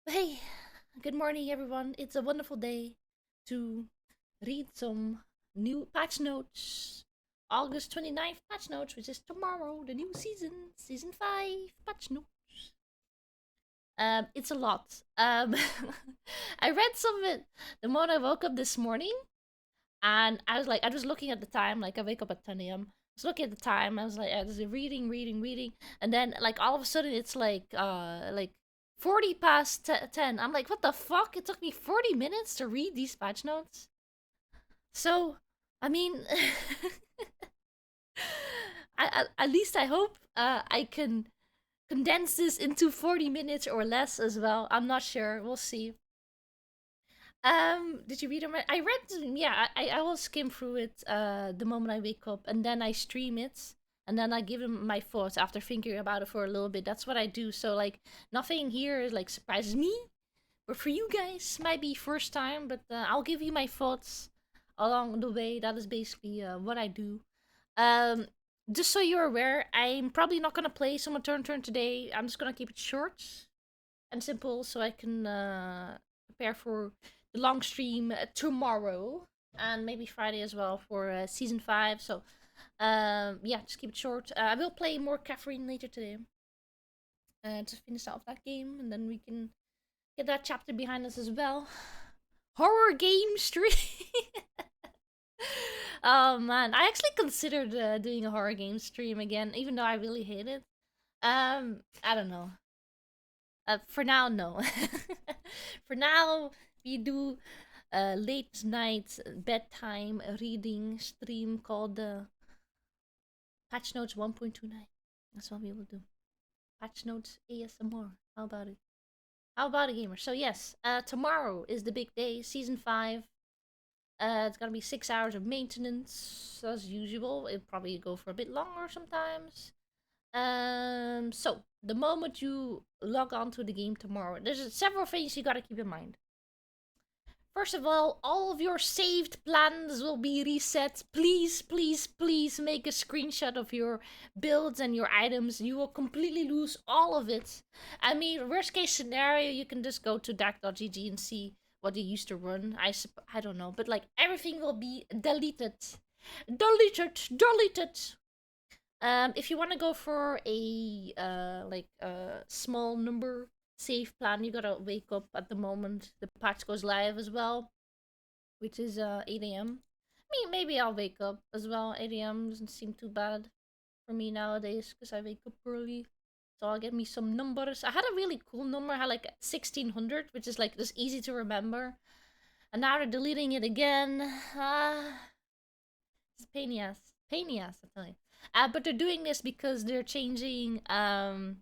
Hey, good morning, everyone. It's a wonderful day to read some new patch notes. August 29th patch notes, which is tomorrow, the new season 5 patch notes. It's a lot. I read some of it the moment I woke up this morning, and I was looking at the time, like I wake up at 10 a.m. I was looking at the time, I was reading, and then like all of a sudden it's like 40 past 10. I'm like, what the fuck? It took me 40 minutes to read these patch notes. So, I mean, at least I hope I can condense this into 40 minutes or less as well. I'm not sure. We'll see. Did you read them? I read, yeah, I will skim through it the moment I wake up, and then I stream it, and then I give them my thoughts after thinking about it for a little bit. That's what I do. So like nothing here like surprises me, but for you guys might be first time. But I'll give you my thoughts along the way. That is basically what I do. Um, just so you're aware, I'm probably not gonna play Summon Turn today. I'm just gonna keep it short and simple so I can prepare for the long stream tomorrow and maybe Friday as well for season 5. So, yeah, just keep it short. I will play more Catherine later today to finish off that game, and then we can get that chapter behind us as well. Horror game stream. Oh man, I actually considered doing a horror game stream again, even though I really hate it. I don't know. For now, no. For now, we do a late night bedtime reading stream called Patch Notes 1.29. That's what we will do. Patch Notes ASMR. How about it? How about it, gamer? So yes, tomorrow is the big day, season 5. It's gonna be 6 hours of maintenance as usual. It'll probably go for a bit longer sometimes. So the moment you log on to the game tomorrow, there's several things you gotta keep in mind. First of all of your saved plans will be reset. Please, please, please make a screenshot of your builds and your items. You will completely lose all of it. I mean, worst case scenario, you can just go to DAC.gg and see what you used to run. I don't know, but like everything will be deleted. Deleted, deleted. If you want to go for a small number save plan, you gotta wake up at the moment the patch goes live as well, which is 8 a.m. I mean, maybe I'll wake up as well. 8 a.m. doesn't seem too bad for me nowadays because I wake up early. So I'll get me some numbers. I had a really cool number. I had like 1600, which is like just easy to remember. And now they're deleting it again. It's pain in the ass. Pain in the ass, I tell you. But they're doing this because they're changing item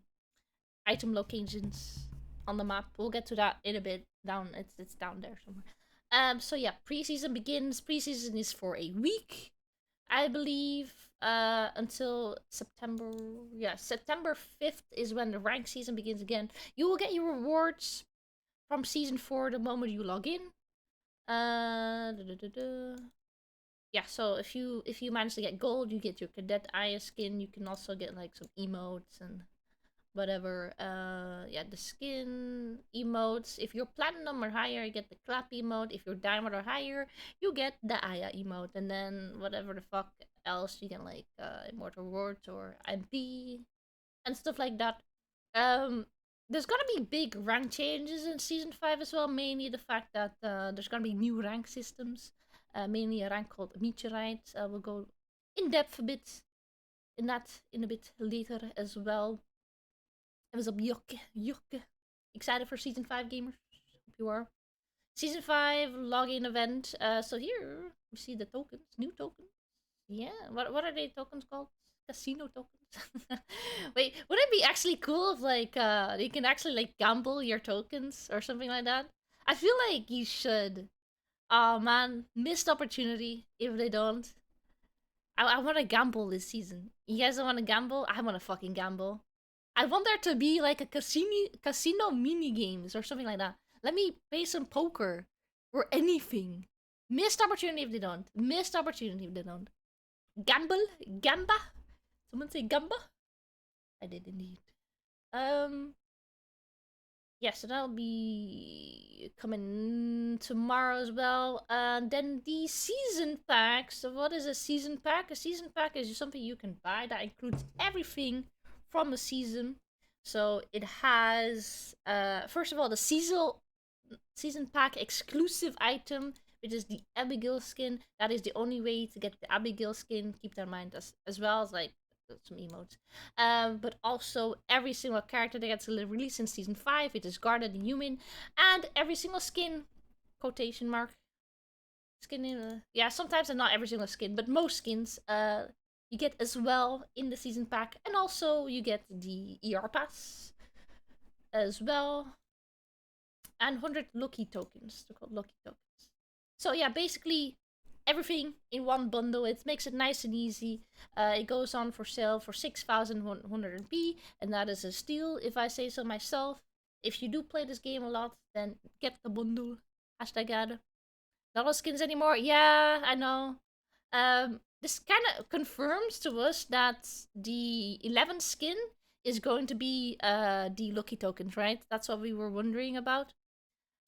locations on the map. We'll get to that in a bit. Down, it's down there somewhere. So yeah, preseason begins. Preseason is for a week, I believe, until September. Yeah, September 5th is when the rank season begins again. You will get your rewards from season 4 the moment you log in. Da, da, da, da. Yeah, so if you manage to get gold, you get your cadet Aya skin. You can also get like some emotes and whatever. Yeah, the skin emotes. If you're platinum or higher, you get the clap emote. If you're diamond or higher, you get the Aya emote, and then whatever the fuck else you get, like immortal rewards or MP and stuff like that. Um, there's gonna be big rank changes in season 5 as well. Mainly the fact that there's gonna be new rank systems. Mainly a rank called Meteorite. We'll go in depth a bit in that in a bit later as well. It was up Jokke. Jokke. Excited for season 5 gamers? Hope you are. Season 5 login event. So here we see the tokens, new tokens. Yeah, what are they tokens called? Casino tokens. Wait, would it be actually cool if like you can actually like gamble your tokens or something like that? I feel like you should. Oh man, missed opportunity if they don't. I want to gamble this season. You guys don't want to gamble? I want to fucking gamble. I want there to be like a casino mini games or something like that. Let me play some poker or anything. Missed opportunity if they don't. Missed opportunity if they don't. Gamble, gamba. Someone say gamba. I did indeed. Um, Yeah, so that'll be coming tomorrow as well. And then the season pack. So what is a season pack? A season pack is something you can buy that includes everything from a season. So it has first of all the season pack exclusive item, which is the Abigail skin. That is the only way to get the Abigail skin. Keep that in mind, as well as like some emotes. But also every single character that gets released in season 5, it is Garda the Human, and every single skin, quotation mark, skin. Yeah, sometimes not every single skin, but most skins. You get as well in the season pack, and also you get the ER pass as well, and 100 Lucky tokens. They're called Lucky tokens. So yeah, basically everything in one bundle. It makes it nice and easy. It goes on for sale for 6,100 B, and that is a steal if I say so myself. If you do play this game a lot, then get the bundle. Hashtag ad. Not all skins anymore. Yeah, I know. This kind of confirms to us that the 11 skin is going to be the Lucky tokens, right? That's what we were wondering about.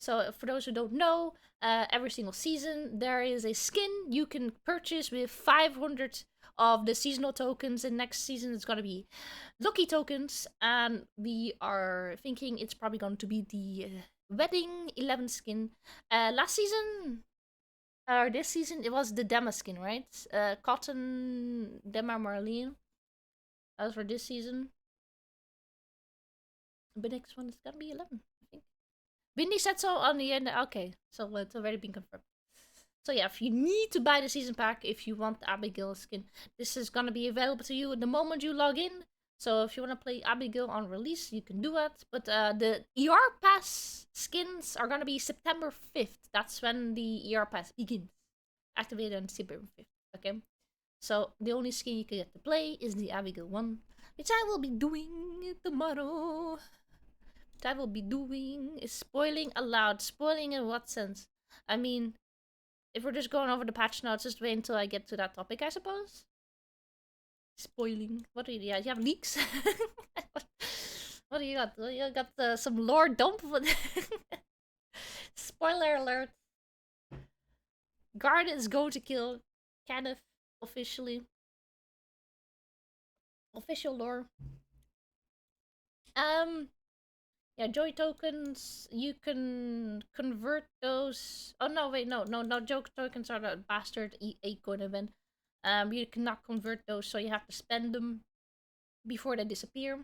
So for those who don't know, every single season there is a skin you can purchase with 500 of the seasonal tokens, and next season it's gonna be Lucky tokens, and we are thinking it's probably going to be the Wedding 11 skin. Last season, or this season, it was the Dema skin, right? Cotton Dema Marlene. That was for this season. The next one is gonna be 11, I think. Windy said so on the end. Okay, so it's already been confirmed. So yeah, if you need to buy the season pack, if you want the Abigail skin, this is gonna be available to you the moment you log in. So if you want to play Abigail on release, you can do it. But the ER Pass skins are gonna be September 5th. That's when the ER Pass begins. Activated on September 5th. Okay. So the only skin you can get to play is the Abigail one, which I will be doing tomorrow. I will be doing is spoiling aloud. Spoiling in what sense? I mean, if we're just going over the patch notes, just wait until I get to that topic, I suppose. Spoiling. What do you? Yeah, you have leaks. What do you got? You got some lore dump. Spoiler alert. Guard is going to kill Kenneth officially. Official lore. Yeah, joy tokens, you can convert those. Oh no, wait, no, joy tokens are the bastard 8-coin event. You cannot convert those, so you have to spend them before they disappear.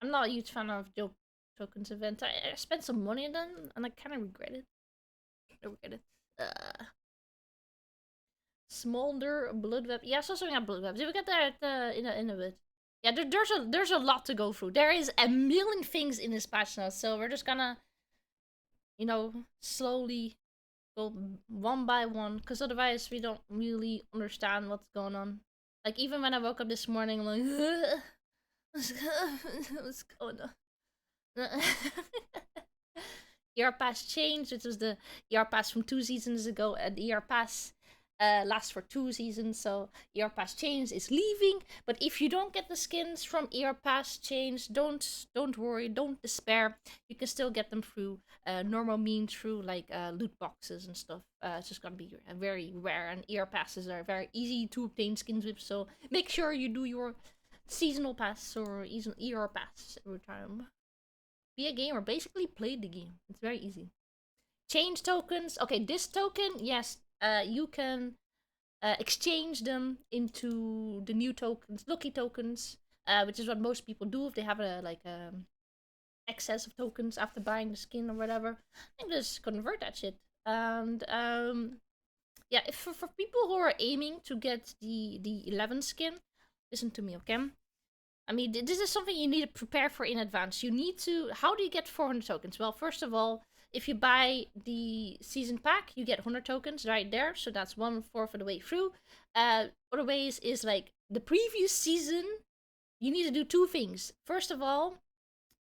I'm not a huge fan of joy tokens event. I spent some money on them, and I kind of regret it. Smolder, Bloodweb. Yeah, so we have Bloodwebs. We get that in a bit. Yeah, there's a lot to go through. There is a million things in this patch now, so we're just gonna, slowly go one by one, because otherwise we don't really understand what's going on. Like, even when I woke up this morning, I'm like, what's going on? ER Pass changed, which was the ER Pass from 2 seasons ago, and ER Pass lasts for 2 seasons, so ER Pass change is leaving. But if you don't get the skins from ER Pass change, don't worry, don't despair. You can still get them through normal means, through like loot boxes and stuff. It's just gonna be very rare, and ER passes are very easy to obtain skins with. So make sure you do your seasonal pass or ER pass every time. Be a gamer, basically play the game. It's very easy. Change tokens. Okay, this token, yes, you can exchange them into the new tokens, Lucky tokens, which is what most people do if they have a excess of tokens after buying the skin or whatever. And just convert that shit. And yeah, if for people who are aiming to get the 11 skin, listen to me, okay? I mean, this is something you need to prepare for in advance. You need to. How do you get 400 tokens? Well, first of all, if you buy the season pack, you get 100 tokens right there. So that's 1/4 of the way through. Other ways is like the previous season. You need to do 2 things. First of all,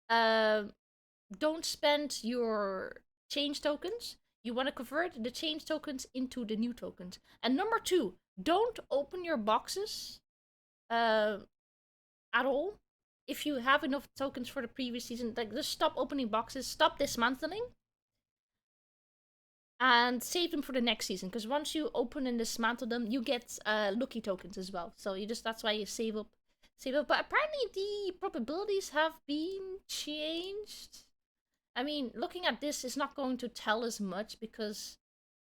don't spend your change tokens. You want to convert the change tokens into the new tokens. And number 2, don't open your boxes at all if you have enough tokens for the previous season, like just stop opening boxes, stop dismantling, and save them for the next season. Because once you open and dismantle them, you get lucky tokens as well. So you just that's why you save up. But apparently the probabilities have been changed. I mean, looking at this is not going to tell us much because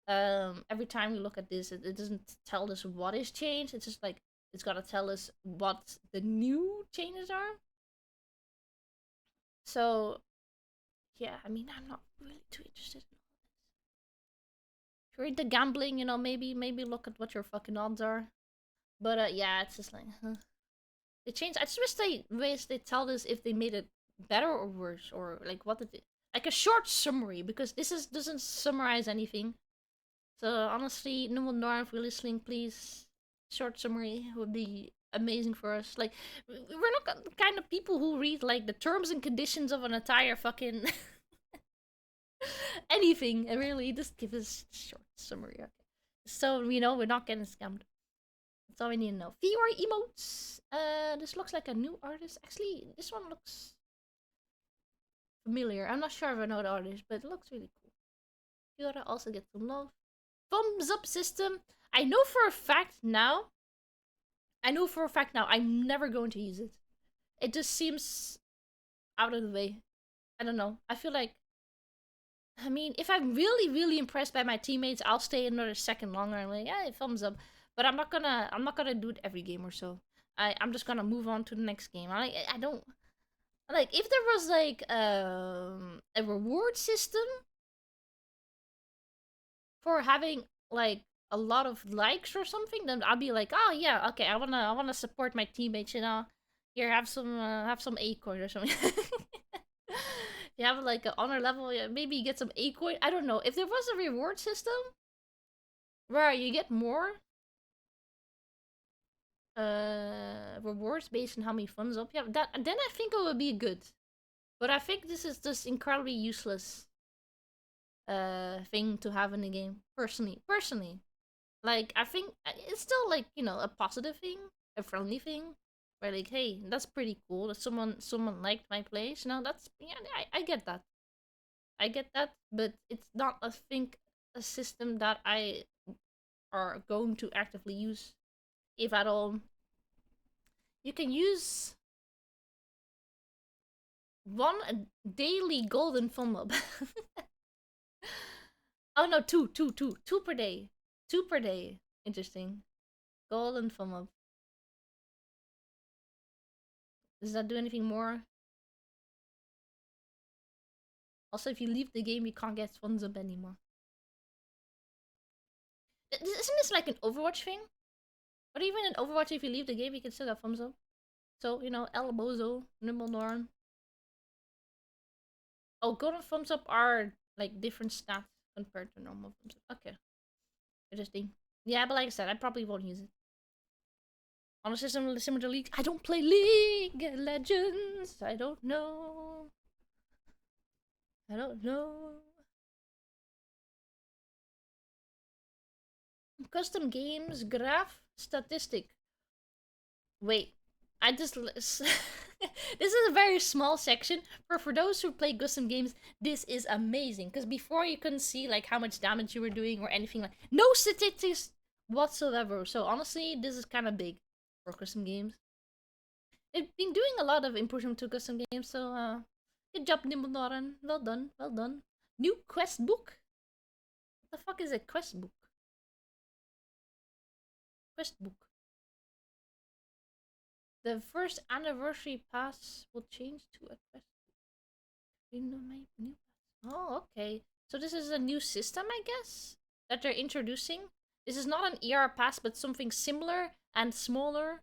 every time we look at this, it doesn't tell us what is changed. It's just like it's gotta tell us what the new changes are. So yeah, I mean, I'm not really too interested. If you're into gambling, you know, maybe look at what your fucking odds are. But yeah, it's just like they changed. I just wish they tell us if they made it better or worse, or like what did they, like a short summary, because this doesn't summarize anything. So honestly, Nimble Nora, if you're listening, please, short summary would be amazing for us. Like, we're not the kind of people who read like the terms and conditions of an entire fucking anything. Really, just give us short summary. Okay. So we know we're not getting scammed. That's all we need to know. Fiora emotes. This looks like a new artist. Actually, this one looks familiar. I'm not sure if I know the artist, but it looks really cool. Fiora also gets some love. Thumbs up system. I know for a fact now. I'm never going to use it. It just seems out of the way. I don't know. I feel like, I mean, if I'm really, really impressed by my teammates, I'll stay another second longer. I'm like, yeah, thumbs up. But I'm not gonna do it every game or so. I'm just gonna move on to the next game. I don't like if there was like a reward system for having like a lot of likes or something, then I'll be like, oh yeah, okay, I wanna support my teammates, you know. Here, have some Acorn or something. You have like an honor level, yeah, maybe you get some Acorn. I don't know. If there was a reward system where you get more rewards based on how many funds up you have, that then I think it would be good. But I think this is just incredibly useless thing to have in the game. Personally. Like, I think it's still like, you know, a positive thing, a friendly thing. Where like, hey, that's pretty cool that someone liked my plays. You know, that's yeah, I get that. I get that, but it's not a system that I are going to actively use, if at all. You can use one daily golden thumb up. Oh no, two per day. 2 per day. Interesting. Golden thumb up. Does that do anything more? Also, if you leave the game, you can't get thumbs up anymore. Isn't this like an Overwatch thing? But even in Overwatch, if you leave the game, you can still get thumbs up. So, you know, El Bozo, Nimble Norn. Oh, golden thumbs up are like different stats compared to normal thumbs up. Okay. Interesting. Yeah, but like I said, I probably won't use it. On a system similar to League, I don't play League of Legends. I don't know. I don't know. Custom games, graph, statistic. Wait, I just. This is a very small section. For those who play custom games, this is amazing. Because before you couldn't see like how much damage you were doing or anything like. No statistics whatsoever. So honestly, this is kind of big for custom games. They've been doing a lot of improvement to custom games, so good job, Nimble Noran. Well done, well done. New quest book? What the fuck is a quest book? Quest book. The first anniversary pass will change to a quest book. Oh, okay. So this is a new system, I guess, that they're introducing. This is not an ER pass, but something similar and smaller,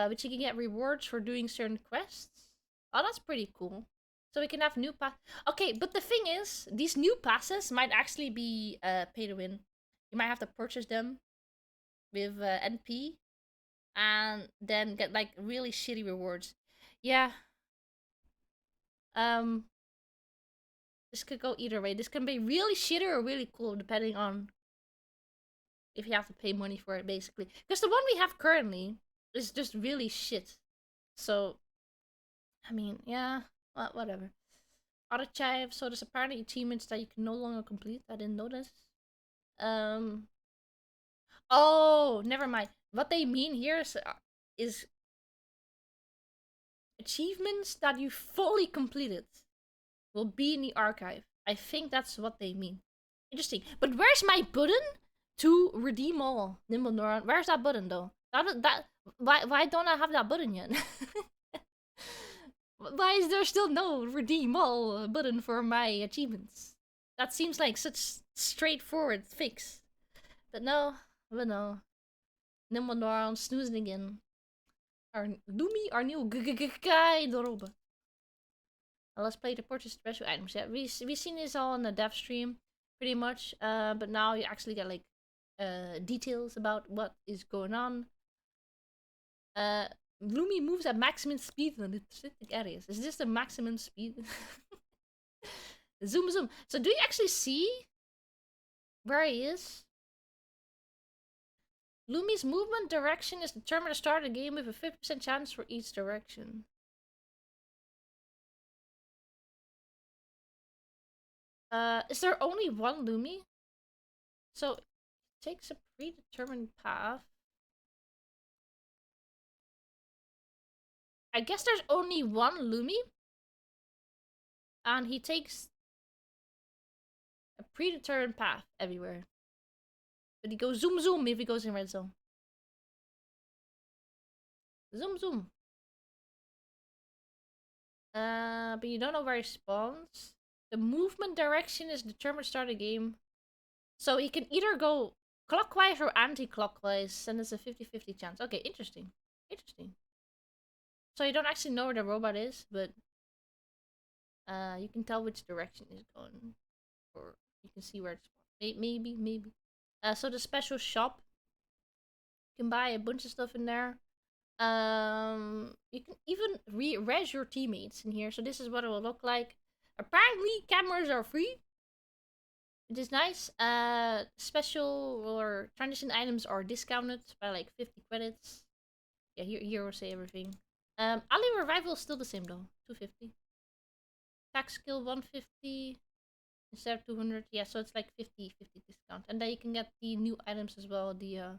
which you can get rewards for doing certain quests. Oh, that's pretty cool. So we can have new pass. Okay, but the thing is, these new passes might actually be pay to win. You might have to purchase them with NP, and then get like really shitty rewards. Yeah. This could go either way. This can be really shitty or really cool, depending on if you have to pay money for it, basically. Because the one we have currently is just really shit. So I mean, yeah, well, whatever. Arachev, so there's apparently achievements that you can no longer complete. I didn't notice. Um. Oh, never mind. What they mean here is achievements that you fully completed will be in the archive. I think that's what they mean. Interesting. But where's my button to redeem all Nimble Neuron? Where's that button though? Why don't I have that button yet? Why is there still no redeem all button for my achievements? That seems like such straightforward fix. But no. Nimble Neuron snoozing again. Our Lumi, our new guy Dorobe. Let's play the purchase special items. Yeah, we seen this all in the dev stream, pretty much. But now you actually get like details about what is going on. Lumi moves at maximum speed in the specific areas. Is this the maximum speed? Zoom. So do you actually see where he is? Lumi's movement direction is determined to start a game with a 50% chance for each direction. Is there only one Lumi? So it takes a predetermined path. I guess there's only one Lumi. And he takes a predetermined path everywhere. But he goes zoom if he goes in red zone. Zoom. But you don't know where he spawns. The movement direction is determined to start a game. So he can either go clockwise or anti-clockwise, and it's a 50-50 chance. Okay, interesting. So you don't actually know where the robot is, but you can tell which direction it's going. Or you can see where it's spawned. Maybe. So the special shop, you can buy a bunch of stuff in there. You can even res your teammates in here. So this is what it will look like. Apparently, cameras are free, which is nice. Special or transition items are discounted by like 50 credits. Yeah, here will say everything. Ali Revival is still the same though, 250. Tax skill 150 instead of 200. Yeah, so it's like 50 discount. And then you can get the new items as well. The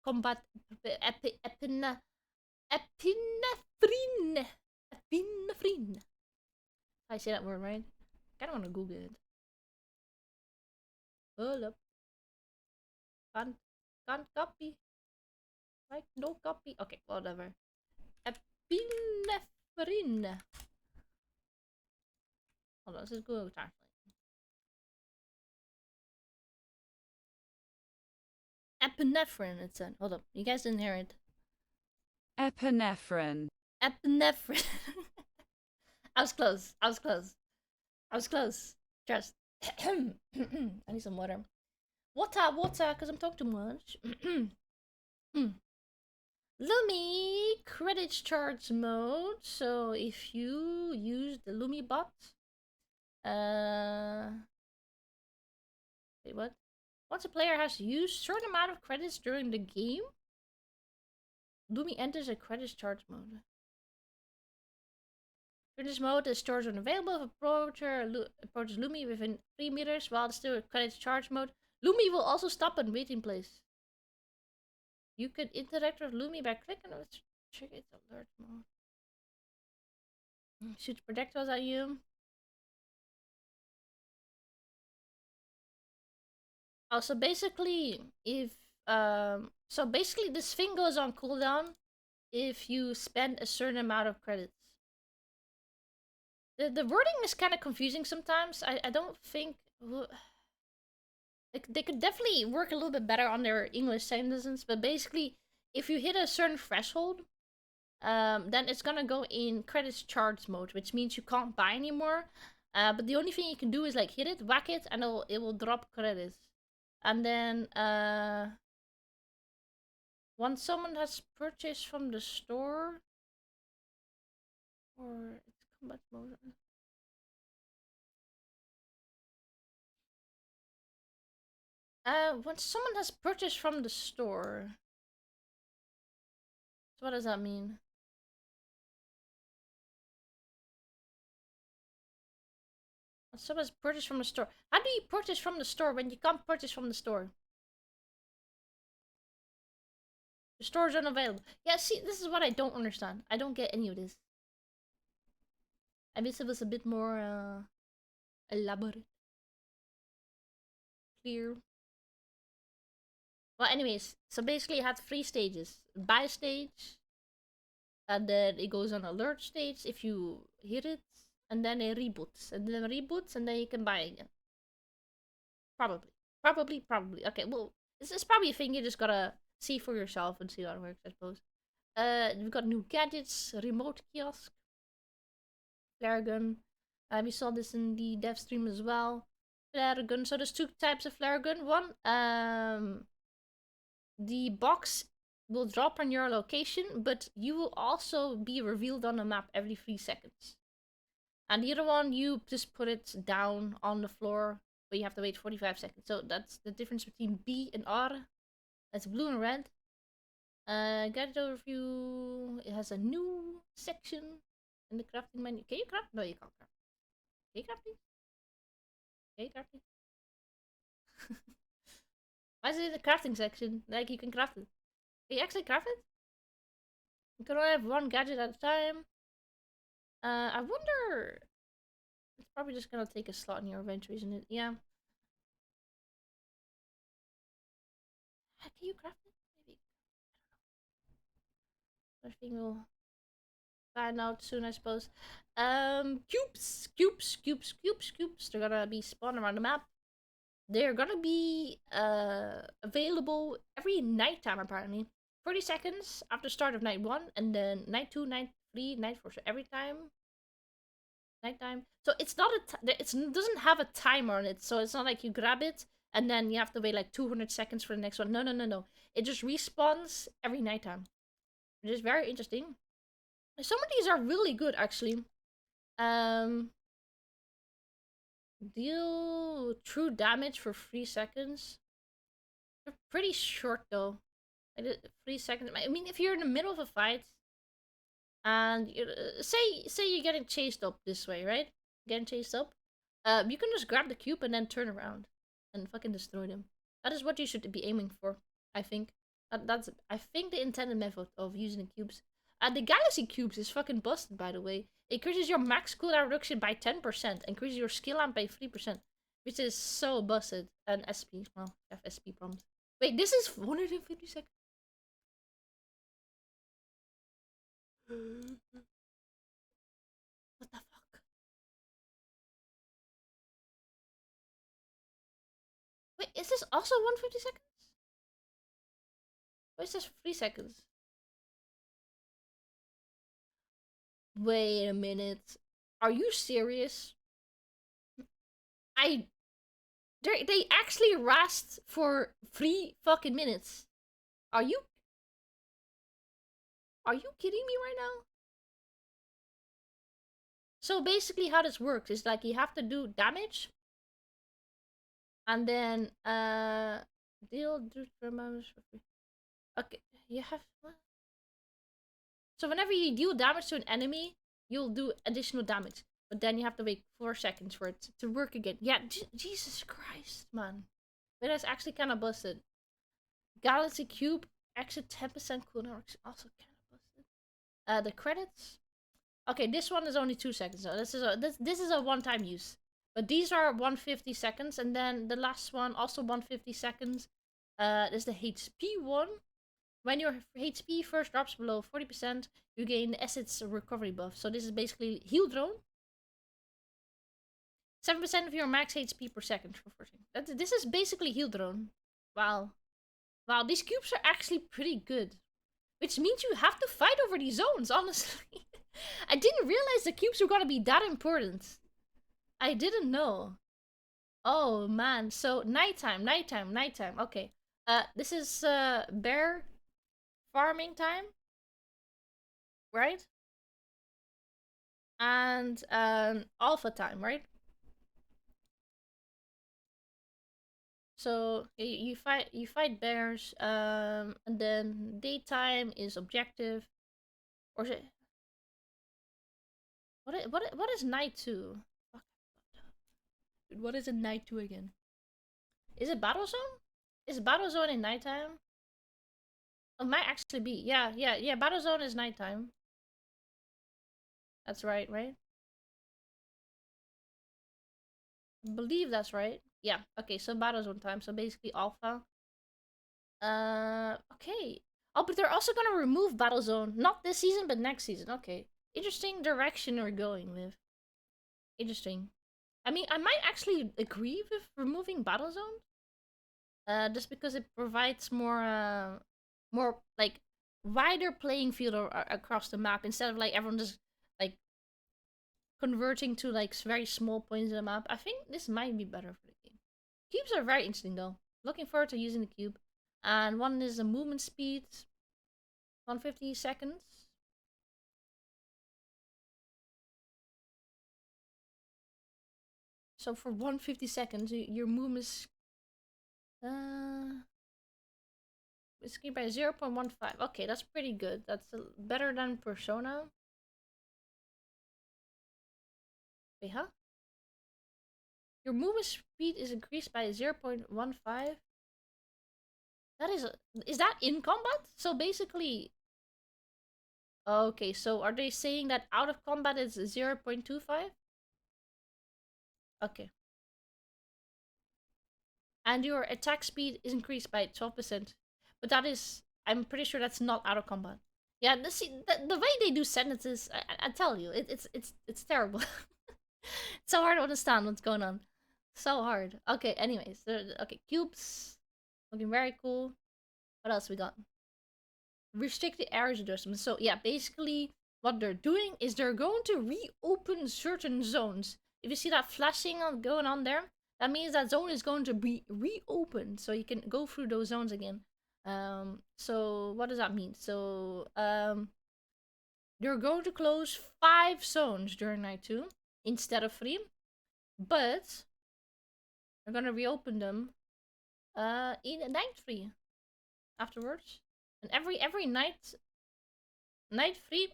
combat epinephrine. I say that word right. I kind of want to Google it. Hold up. Can't copy. Like no copy. Okay, whatever. Epinephrine. Hold on, let's just Google translate. Epinephrine, it said. Hold up, you guys didn't hear it. Epinephrine. Epinephrine. I was close. Just. I need some water. Water, because I'm talking too much. Lumi credit charge mode. So if you use the Lumi bot, wait, what? Once a player has used certain amount of credits during the game, Lumi enters a credit charge mode. In this mode, the stores are unavailable if approacher approaches Lumi within 3 meters while it's still in credits charge mode. Lumi will also stop and wait in place. You can interact with Lumi by clicking on its trigger its alert mode. Shoots projectiles at you. Also, basically, if so basically this thing goes on cooldown if you spend a certain amount of credits. The wording is kind of confusing sometimes. I don't think they could definitely work a little bit better on their English sentences. But basically, if you hit a certain threshold, then it's gonna go in credits charge mode, which means you can't buy anymore. But the only thing you can do is like hit it, whack it, and it will drop credits. And then once someone has purchased from the store, or it's combat mode. Once someone has purchased from the store. So what does that mean? Someone's purchase from the store. How do you purchase from the store when you can't purchase from the store? The store is unavailable. Yeah, see, this is what I don't understand. I don't get any of this. I wish it was a bit more elaborate, clear. Well, anyways, so basically, it had 3 stages: buy stage, and then it goes on alert stage if you hit it, and then it reboots, and then reboots, and then you can buy again. Probably. Okay, well, this is probably a thing you just gotta see for yourself and see how it works, I suppose. We've got new gadgets, remote kiosk, flare gun. We saw this in the dev stream as well. Flare gun. So there's 2 types of flare gun. One, the box will drop on your location, but you will also be revealed on the map every 3 seconds. And the other one, you just put it down on the floor, but you have to wait 45 seconds. So that's the difference between B and R. That's blue and red. Gadget overview. It has a new section in the crafting menu. Can you craft? No, you can't craft. Can you craft these? Can you craft these? Why is it in the crafting section? Like, you can craft it. Can you actually craft it? You can only have 1 gadget at a time. I wonder... It's probably just gonna take a slot in your inventory, isn't it? Yeah. Can you craft it? Maybe. I think we'll find out soon, I suppose. Cubes. They're gonna be spawned around the map. They're gonna be available every nighttime, apparently. 30 seconds after start of night 1, and then night 2, night 3, night 4. So every time, nighttime. So it's not it doesn't have a timer on it. So it's not like you grab it and then you have to wait like 200 seconds for the next one. No. It just respawns every nighttime. It is very interesting. Some of these are really good, actually. Deal true damage for 3 seconds. They're pretty short though. Like 3 seconds. I mean, if you're in the middle of a fight, and say you're getting chased up this way, right? Getting chased up. You can just grab the cube and then turn around and fucking destroy them. That is what you should be aiming for, I think. That's I think the intended method of using the cubes. The galaxy cubes is fucking busted, by the way. It increases your max cooldown reduction by 10%, increases your skill amp by 3%, which is so busted. And SP, well, FSP problems. Wait, this is 150 seconds. What the fuck? Wait, is this also 150 seconds? Why is this 3 seconds? Wait a minute. Are you serious? They actually last for 3 fucking minutes. Are you kidding me right now? So basically how this works is like you have to do damage and then deal damage for free. Okay, you have what? So whenever you deal damage to an enemy, you'll do additional damage. But then you have to wait 4 seconds for it to work again. Yeah, Jesus Christ, man. But that's actually kind of busted. Galaxy Cube, extra 10% cooldown, also kind of busted. The credits. Okay, this one is only 2 seconds. So this is a one-time use. But these are 150 seconds, and then the last one also 150 seconds. Is the HP one. When your HP first drops below 40%, you gain Acid's recovery buff. So this is basically heal drone. 7% of your max HP per second for 14. This is basically heal drone. Wow. Wow, these cubes are actually pretty good. Which means you have to fight over these zones, honestly. I didn't realize the cubes were gonna be that important. I didn't know. Oh man, so nighttime. Okay. This is bear farming time, right? And alpha time, right? So you fight bears, and then daytime is objective, or is it? What is night 2? What is a night 2 again? Is it Battle Zone? Is Battle Zone in nighttime? It might actually be. Yeah. Battle Zone is nighttime. That's right, right? I believe that's right. Yeah. Okay, so Battle Zone time. So basically alpha. Okay. Oh, but they're also gonna remove Battle Zone. Not this season, but next season. Okay. Interesting direction we're going with. Interesting. I mean, I might actually agree with removing Battle Zone. Just because it provides more like wider playing field across the map instead of like everyone just like converging to like very small points of the map. I think this might be better for the game. Cubes are very interesting though. Looking forward to using the cube. And one is a movement speed, 150 seconds. So for 150 seconds, your movement is it's by 0.15. Okay, that's pretty good. That's better than Persona. Wait, huh? Your movement speed is increased by 0.15. That is that in combat? So basically, okay, so are they saying that out of combat is 0.25? Okay. And your attack speed is increased by 12%. But that is, I'm pretty sure that's not out of combat. Yeah, the way they do sentences, I tell you, it's terrible. It's so hard to understand what's going on. So hard. Okay, anyways, okay, cubes looking very cool. What else we got? Restrict the areas adjustment. So yeah, basically what they're doing is they're going to reopen certain zones. If you see that flashing going on there, that means that zone is going to be reopened, so you can go through those zones again. So what does that mean? So they're going to close 5 zones during night 2 instead of 3, but they're gonna reopen them in night 3 afterwards. And every night 3,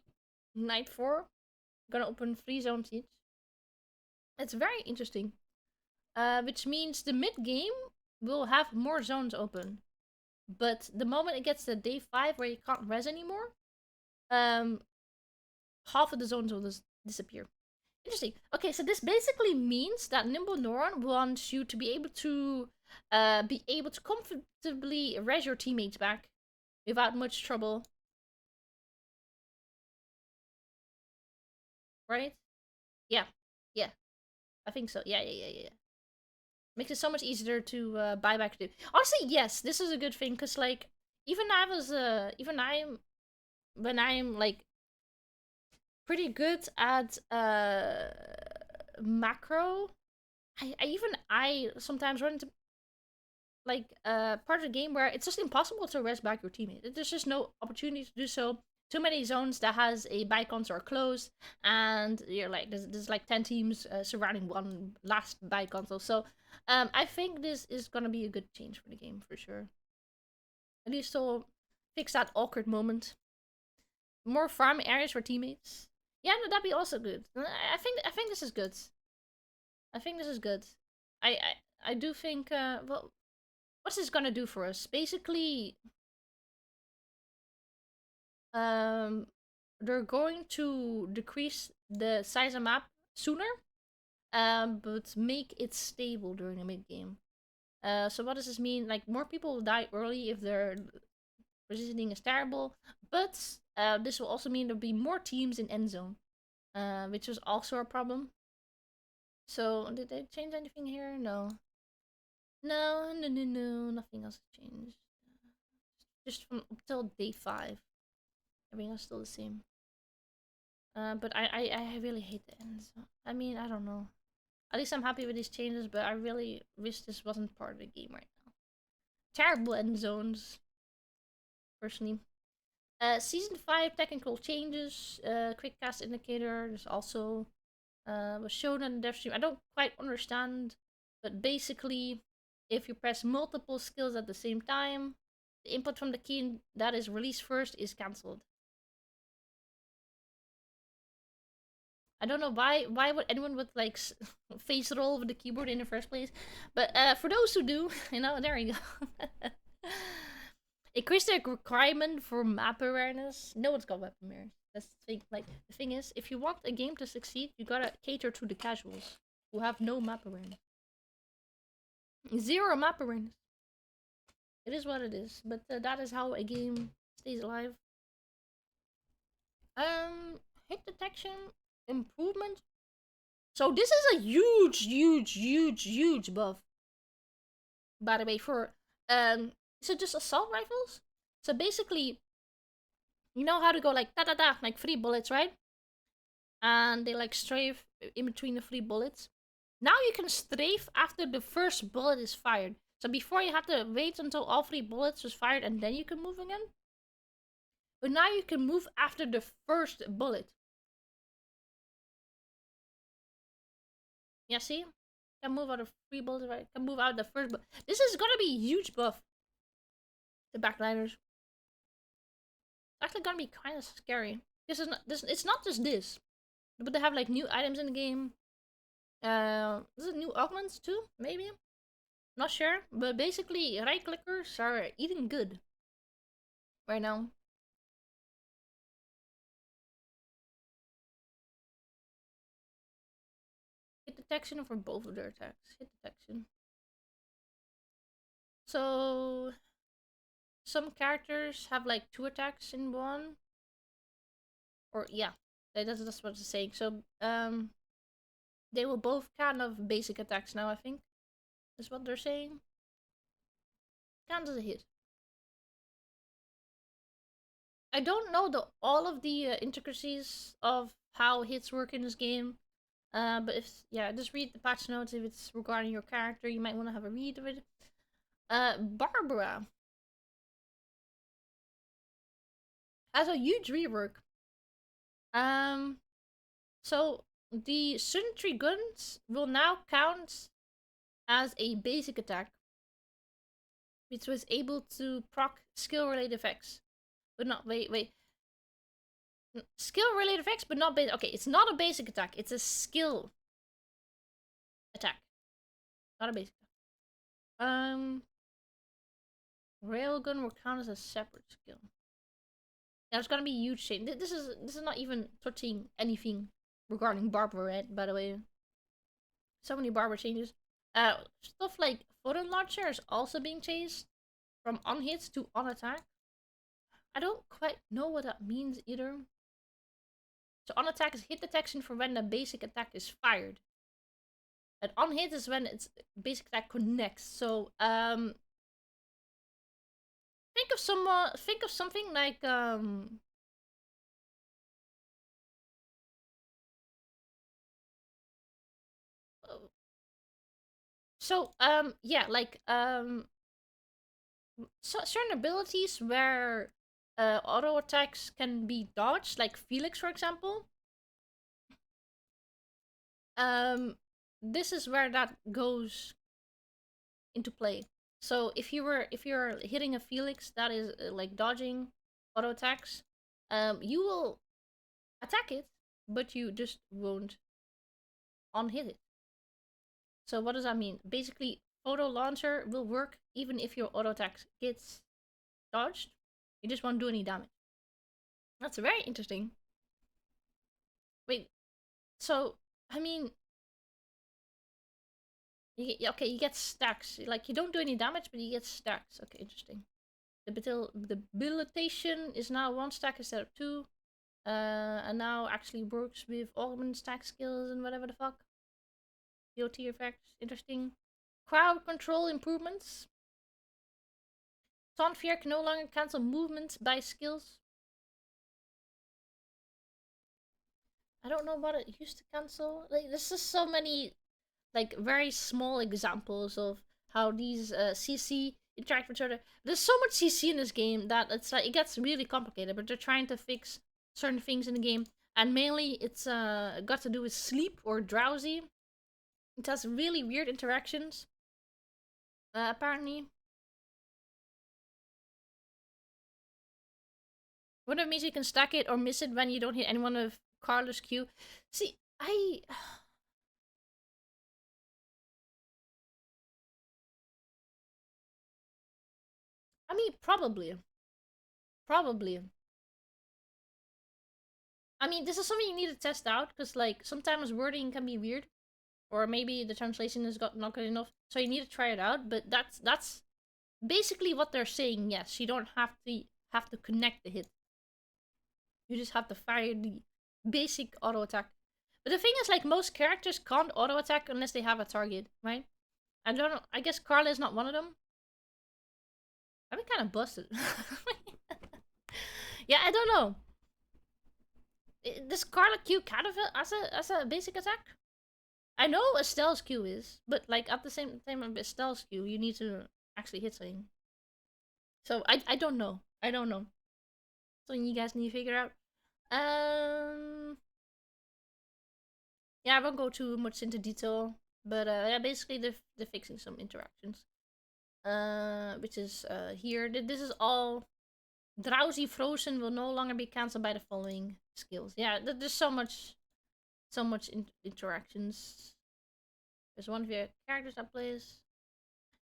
night 4, gonna open 3 zones each. It's very interesting. Which means the mid game will have more zones open. But the moment it gets to day 5 where you can't res anymore, half of the zones will just disappear. Interesting. Okay, so this basically means that Nimble Neuron wants you to be able to comfortably res your teammates back without much trouble. Right? Yeah. Yeah. I think so. Yeah. Makes it so much easier to buy back. Honestly, yes, this is a good thing because like when I'm like pretty good at macro, I sometimes run into like part of the game where it's just impossible to res back your teammate. There's just no opportunity to do so. Too many zones that has a buy console are closed, and you're like there's like 10 teams surrounding one last buy console. So I think this is gonna be a good change for the game for sure. At least to fix that awkward moment. More farm areas for teammates. Yeah, no, that'd be also good. I think this is good. I think this is good. I do think well, what's this gonna do for us? Basically, they're going to decrease the size of map sooner, but make it stable during the mid game. So what does this mean? Like more people will die early if their positioning is terrible, but this will also mean there'll be more teams in end zone, which was also a problem. So did they change anything here? No. No, nothing else changed. Just from up till day 5. Everything else still the same. But I really hate the ends. I mean, I don't know. At least I'm happy with these changes, but I really wish this wasn't part of the game right now. Terrible end zones, personally. Season 5 technical changes. Quick cast indicator. There's also was shown in the dev stream. I don't quite understand, but basically, if you press multiple skills at the same time, the input from the key that is released first is cancelled. I don't know why would anyone would like face roll over the keyboard in the first place, but for those who do, there you go. Increase the requirement for map awareness. No one's got map awareness. That's the thing. Like the thing is, if you want a game to succeed, you gotta cater to the casuals who have no map awareness. Zero map awareness. It is what it is, but that is how a game stays alive. Hit detection improvement. So this is a huge buff. By the way, for so just assault rifles. So basically, you know how to go like da da da, like 3 bullets, right? And they like strafe in between the 3 bullets. Now you can strafe after the first bullet is fired. So before you have to wait until all 3 bullets was fired and then you can move again. But now you can move after the first bullet. Yeah, see? Can move out of 3 bullets, right? Can move out the first bullet. This is gonna be a huge buff. The backliners. Actually gonna be kind of scary. This is not this. It's not just this, but they have like new items in the game. Is it new augments too? Maybe. Not sure, but basically, right clickers are eating good right now. Hit detection for both of their attacks. Hit detection. So some characters have like 2 attacks in one. Or yeah, that's what it's saying. So they will both kind of basic attacks now, I think. Is what they're saying. Counts as a hit. I don't know all of the intricacies of how hits work in this game. But if just read the patch notes if it's regarding your character. You might want to have a read of it. Barbara has a huge rework. So the sentry guns will now count as a basic attack, which was able to proc skill-related effects, but not wait. Skill-related effects, but not basic. Okay, it's not a basic attack. It's a skill attack, not a basic attack. Railgun will count as a separate skill. Yeah, it's gonna be a huge change. This is not even touching anything regarding Barbara, right? By the way, so many Barbara changes. Stuff like photon launcher is also being changed from on hits to on attack. I don't quite know what that means either. So on attack is hit detection for when the basic attack is fired. And on hit is when its basic attack connects. So think of something like so yeah, like so certain abilities where auto attacks can be dodged, like Felix, for example. This is where that goes into play. So if you're hitting a Felix that is like dodging auto attacks, you will attack it, but you just won't on hit it. So what does that mean? Basically, auto launcher will work even if your auto attack gets dodged. You just won't do any damage. That's very interesting. Wait, so I mean, okay, you get stacks. Like you don't do any damage, but you get stacks. Okay, interesting. The debilitation is now 1 stack instead of 2. And now actually works with augment stack skills and whatever the fuck. DOT effects, interesting. Crowd control improvements. Taunt Fear can no longer cancel movements by skills. I don't know what it used to cancel. Like, this is so many, like, very small examples of how these CC interact with each other. There's so much CC in this game that it's like, it gets really complicated, but they're trying to fix certain things in the game. And mainly, it's got to do with sleep or drowsy. It has really weird interactions. Apparently. One of means you can stack it or miss it when you don't hit anyone of Carlos Q. See, I I mean, probably. Probably. I mean, this is something you need to test out because, like, sometimes wording can be weird, or maybe the translation is not good enough. So you need to try it out. But that's basically what they're saying. Yes, you don't have to connect the hit. You just have to fire the basic auto attack. But the thing is, like, most characters can't auto attack unless they have a target, right? I don't know. I guess Carla is not one of them. I've been kind of busted. Yeah, I don't know. Does Carla Q kind of as a basic attack? I know Estelle's Q is, but like at the same time as Estelle's Q, you need to actually hit something. So I don't know. I don't know. Something you guys need to figure out. Um yeah, I won't go too much into detail, but yeah, basically they're fixing some interactions. Which is here. This is all drowsy frozen will no longer be cancelled by the following skills. Yeah, there's so much interactions. There's one of your characters that plays.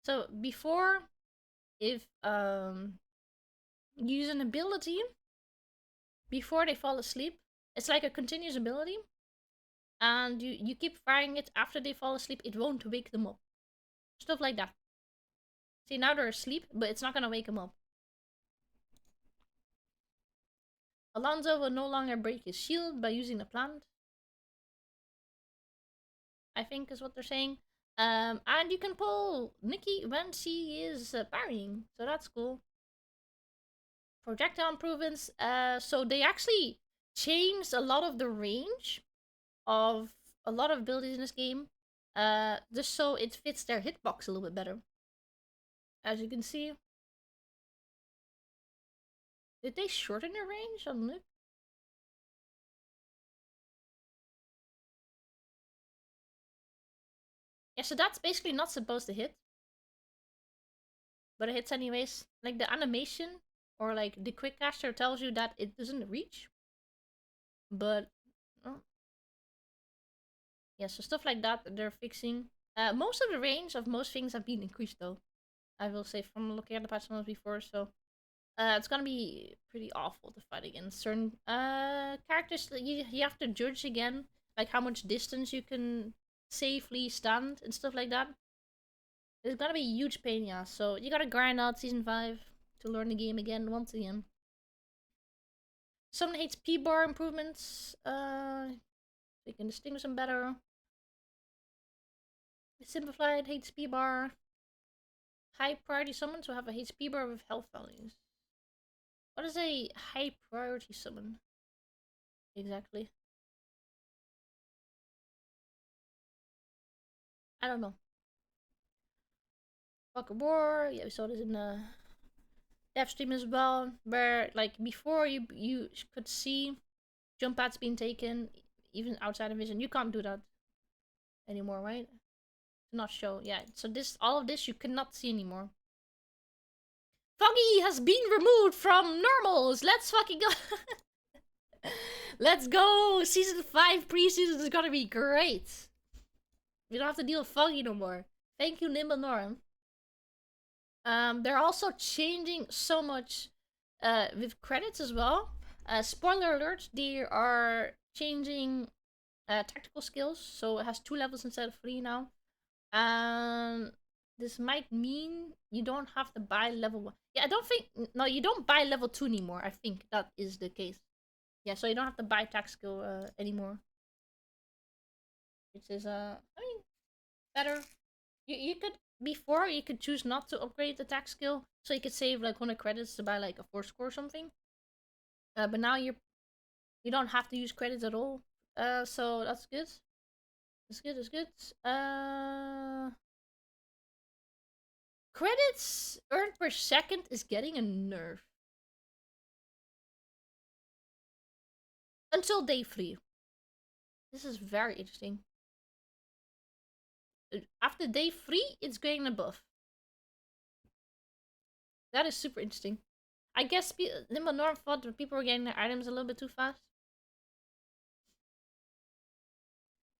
So before, if use an ability before they fall asleep, it's like a continuous ability, and you keep firing it after they fall asleep. It won't wake them up. Stuff like that. See, now they're asleep, but it's not gonna wake them up. Alonso will no longer break his shield by using the plant. I think is what they're saying. And you can pull Nikki when she is parrying, so that's cool. Projectile improvements. So they actually changed a lot of the range of a lot of abilities in this game. Just so it fits their hitbox a little bit better. As you can see. Did they shorten their range on Luke? Yeah, so that's basically not supposed to hit. But it hits anyways. Like the animation or like the quick caster tells you that it doesn't reach. But oh, yeah, so stuff like that they're fixing. Most of the range of most things have been increased though. I will say from looking at the patch notes before, so it's gonna be pretty awful to fight against certain characters. You have to judge again, like how much distance you can safely stand and stuff like that. It's gonna be a huge pain in the ass. So you gotta grind out season 5 to learn the game again once again. Some HP bar improvements. You can distinguish them better. Simplified HP bar. High priority summons will have a HP bar with health values. What is a high priority summon? Exactly. I don't know. Fuck a War. Yeah, we saw this in the dev stream as well. Where like before you could see jump pads being taken even outside of vision. You can't do that anymore, right? Not show. Yeah. So this all of this you cannot see anymore. Foggy has been removed from normals. Let's fucking go. Let's go. Season 5 preseason is gonna be great. We don't have to deal with Foggy no more. Thank you, Nimble Norm. They're also changing so much with credits as well. Spoiler alert, they are changing tactical skills, so it has 2 levels instead of 3 now. This might mean you don't have to buy level 1. Yeah, I don't think... No, you don't buy level 2 anymore. I think that is the case. Yeah, so you don't have to buy tac skill anymore. Which is, I mean, better. You could... Before, you could choose not to upgrade the tac skill, so you could save like 100 credits to buy like a 4 score or something. But now you don't have to use credits at all. So that's good. That's good, that's good. Credits earned per second is getting a nerf. Until day 3. This is very interesting. After day 3, it's going above. That is super interesting. I guess Nimble Norm thought that people were getting their items a little bit too fast.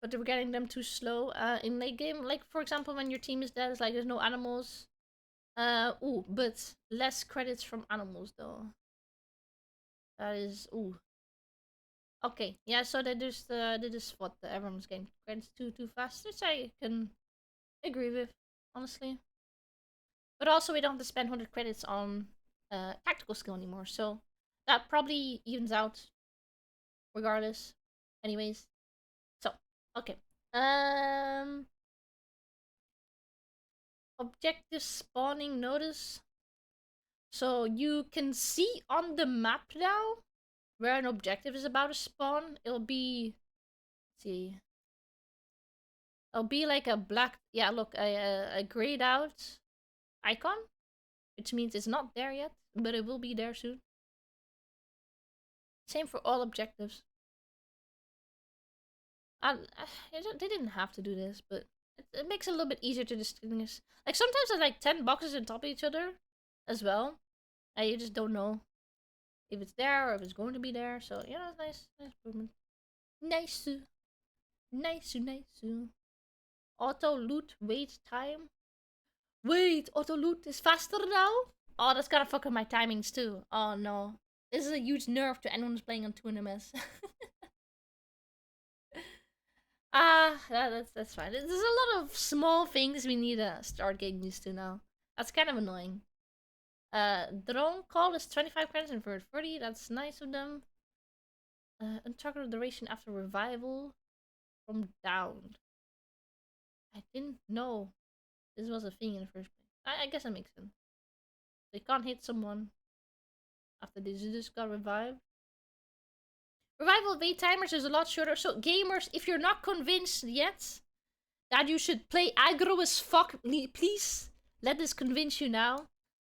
but we're getting them too slow in late game. Like for example, when your team is dead, it's like there's no animals. Ooh, but less credits from animals though. That is ooh. Okay, yeah. So they just what everyone's getting credits too fast, which I can agree with, honestly. But also, we don't have to spend 100 credits on tactical skill anymore, so that probably evens out regardless. Anyways, so okay. Objective spawning notice. So you can see on the map now where an objective is about to spawn. It'll be, let's see, it'll be like a black, yeah, look, a grayed out icon, which means it's not there yet, but it will be there soon. Same for all objectives. They didn't have to do this, but it makes it a little bit easier to distinguish. Like sometimes there's like 10 boxes on top of each other as well, and you just don't know if it's there or if it's going to be there. So you know, it's nice improvement. Nice, nice. Auto loot wait time. Wait, auto loot is faster now. Oh, that's gonna fuck up my timings too. Oh no, this is a huge nerf to anyone who's playing on 2NMS. That's fine. There's a lot of small things we need to start getting used to now. That's kind of annoying. Drone call is 25 credits and for 30. That's nice of them. Untargeted duration after revival from down. I didn't know this was a thing in the first place. I guess that makes sense. They can't hit someone after they just got revived. Revival wait timers is a lot shorter. So gamers, if you're not convinced yet that you should play aggro as fuck, please let this convince you now.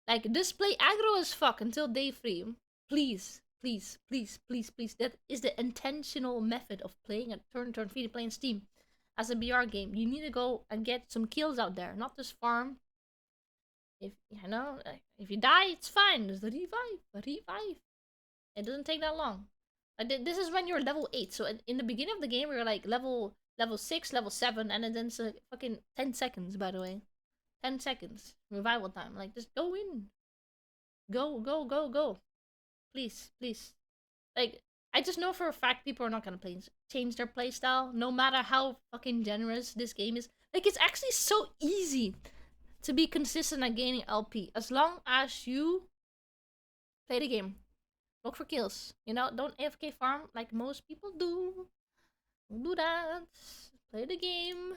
Like, just play aggro as fuck until day 3. Please. That is the intentional method of playing a turn free to play in Steam. As a BR game, you need to go and get some kills out there, not just farm. If you know, if you die, it's fine. There's the revive. It doesn't take that long. This is when you're level 8. So in the beginning of the game, you're like level 6, level 7, and then it's fucking 10 seconds. By the way, 10 seconds revival time. Like just go in, go. Please. Like I just know for a fact people are not gonna change their playstyle, no matter how fucking generous this game is. Like it's actually so easy to be consistent at gaining LP as long as you play the game. Look for kills. You know, don't AFK farm like most people do. Don't do that. Play the game.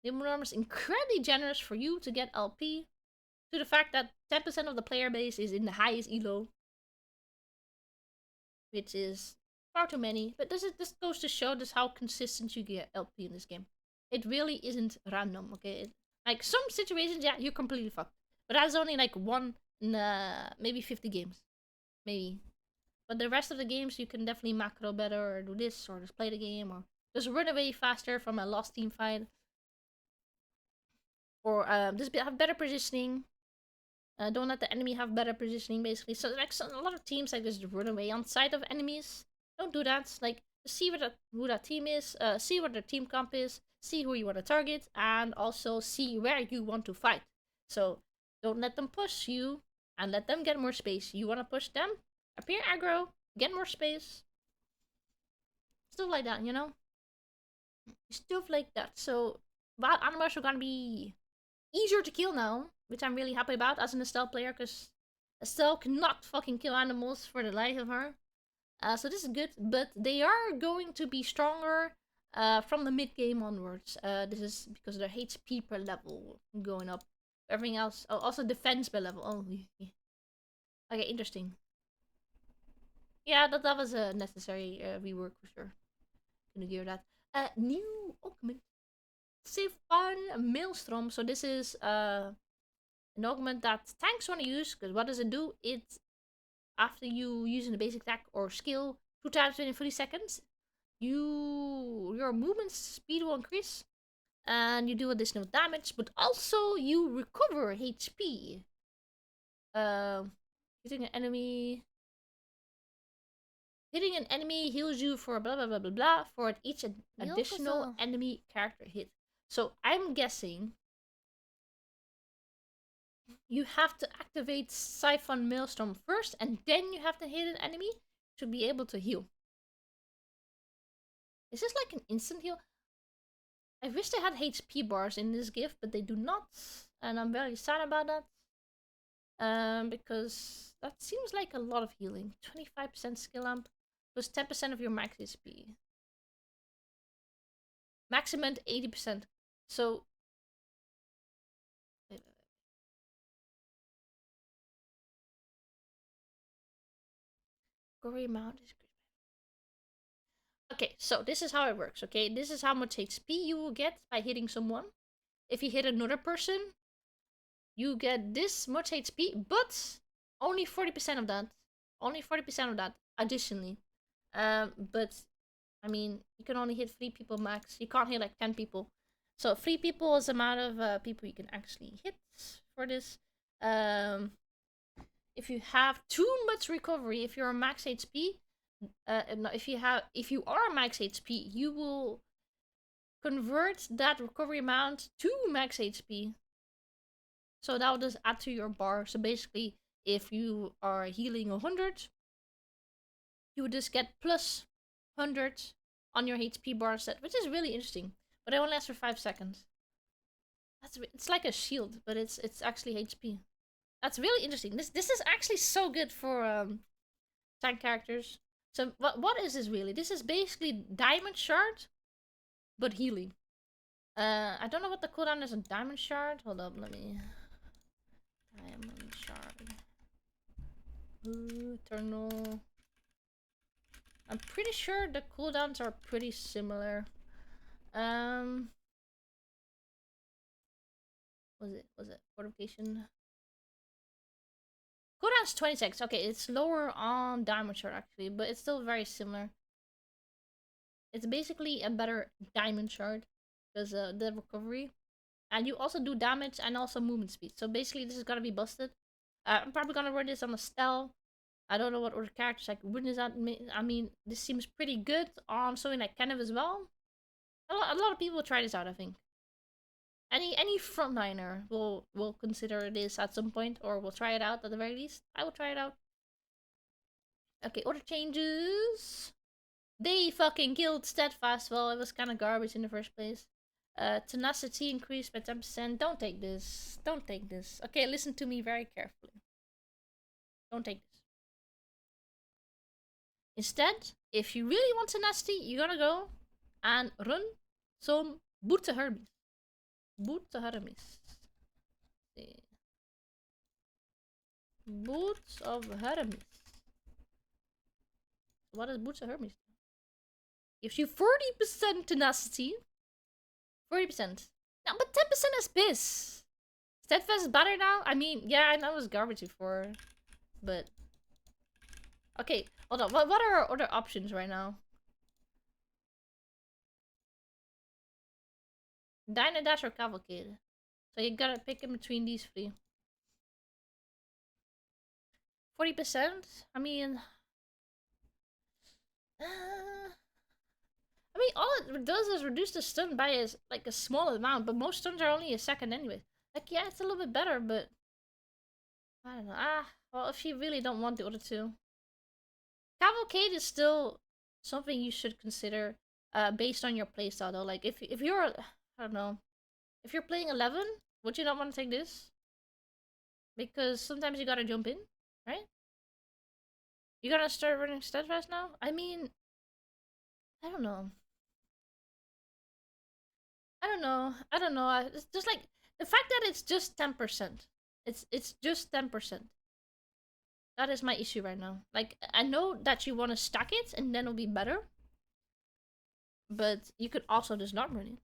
The norm is incredibly generous for you to get LP. To the fact that 10% of the player base is in the highest elo. Which is far too many. But this goes to show just how consistent you get LP in this game. It really isn't random, okay? Like some situations, yeah, you're completely fucked. But that's only like one in maybe 50 games. Maybe. But the rest of the games, you can definitely macro better or do this or just play the game or just run away faster from a lost team fight. Or just have better positioning. Don't let the enemy have better positioning, basically. So like a lot of teams like just run away on side of enemies. Don't do that. Like see who that team is, see what their team comp is, see who you want to target, and also see where you want to fight. So don't let them push you and let them get more space. You want to push them, appear aggro, get more space. Stuff like that, you know? Stuff like that. So wild animals are gonna be easier to kill now, which I'm really happy about as an Estelle player, because Estelle cannot fucking kill animals for the life of her. So this is good, but they are going to be stronger from the mid game onwards. This is because their HP per level going up. Everything else, oh, also defense per level. Oh, okay, interesting. Yeah, that was a necessary rework for sure. Gonna gear that. New augment. Save fun Maelstrom. So this is an augment that tanks want to use, because what does it do? It, after you using the basic attack or skill 2 times within 30 seconds, your movement speed will increase and you do additional damage, but also you recover HP. Hitting an enemy Hitting an enemy heals you for blah blah blah blah blah for each additional enemy character hit. So I'm guessing you have to activate Siphon Maelstrom first, and then you have to hit an enemy to be able to heal. Is this like an instant heal? I wish they had HP bars in this gift, but they do not, and I'm very sad about that. Because that seems like a lot of healing. 25% skill amp plus 10% of your max HP. Maximum 80%. So recovery amount is good. Okay, so this is how it works, okay? This is how much HP you will get by hitting someone. If you hit another person, you get this much HP, but only 40% of that. Only 40% of that additionally. But I mean, you can only hit 3 people max. You can't hit like 10 people. So 3 people is the amount of people you can actually hit for this. If you have too much recovery, if you're a max HP, if you are max HP, you will convert that recovery amount to max HP. So that will just add to your bar. So basically, if you are healing 100, you would just get plus 100 on your HP bar set, which is really interesting. But it only lasts for 5 seconds. It's like a shield, but it's actually HP. That's really interesting. This is actually so good for tank characters. So what is this really? This is basically Diamond Shard, but healing. I don't know what the cooldown is on Diamond Shard. Hold up, let me. Diamond Shard. Eternal. I'm pretty sure the cooldowns are pretty similar. Was it fortification? Cooldown's 26. Okay, it's lower on Diamond Shard actually, but it's still very similar. It's basically a better Diamond Shard because the recovery, and you also do damage and also movement speed. So basically, this is gonna be busted. I'm probably gonna run this on a Stell. I don't know what other characters I could win this at. I mean, this seems pretty good on something like Kenneth as well. A lot of people will try this out, I think. Any frontliner will consider this at some point, or will try it out at the very least. I will try it out. Okay, order changes. They fucking killed Steadfast. Well, it was kind of garbage in the first place. Tenacity increased by 10%. Don't take this. Don't take this. Okay, listen to me very carefully. Don't take this. Instead, if you really want tenacity, you're gonna go and run some Boots of Hermes. Boots of Hermes. Boots of Hermes. What is Boots of Hermes? Gives you 40% tenacity. 40%. No, but 10% is piss. Steadfast is better now? I mean, yeah, I know it was garbage before. But... okay, hold on. What are our other options right now? Dynadash or Cavalcade. So you gotta pick in between these 3. 40%? I mean... I mean, all it does is reduce the stun by a small amount, but most stuns are only a second anyway. Like, yeah, it's a little bit better, but... I don't know. Well, if you really don't want the other 2. Cavalcade is still something you should consider based on your playstyle, though. Like, if you're... I don't know. If you're playing 11, would you not want to take this? Because sometimes you gotta jump in, right? You gotta start running Steadfast now? I mean... I don't know. I don't know. It's just like... the fact that it's just 10%. It's just 10%. That is my issue right now. Like, I know that you want to stack it and then it'll be better. But you could also just not run it.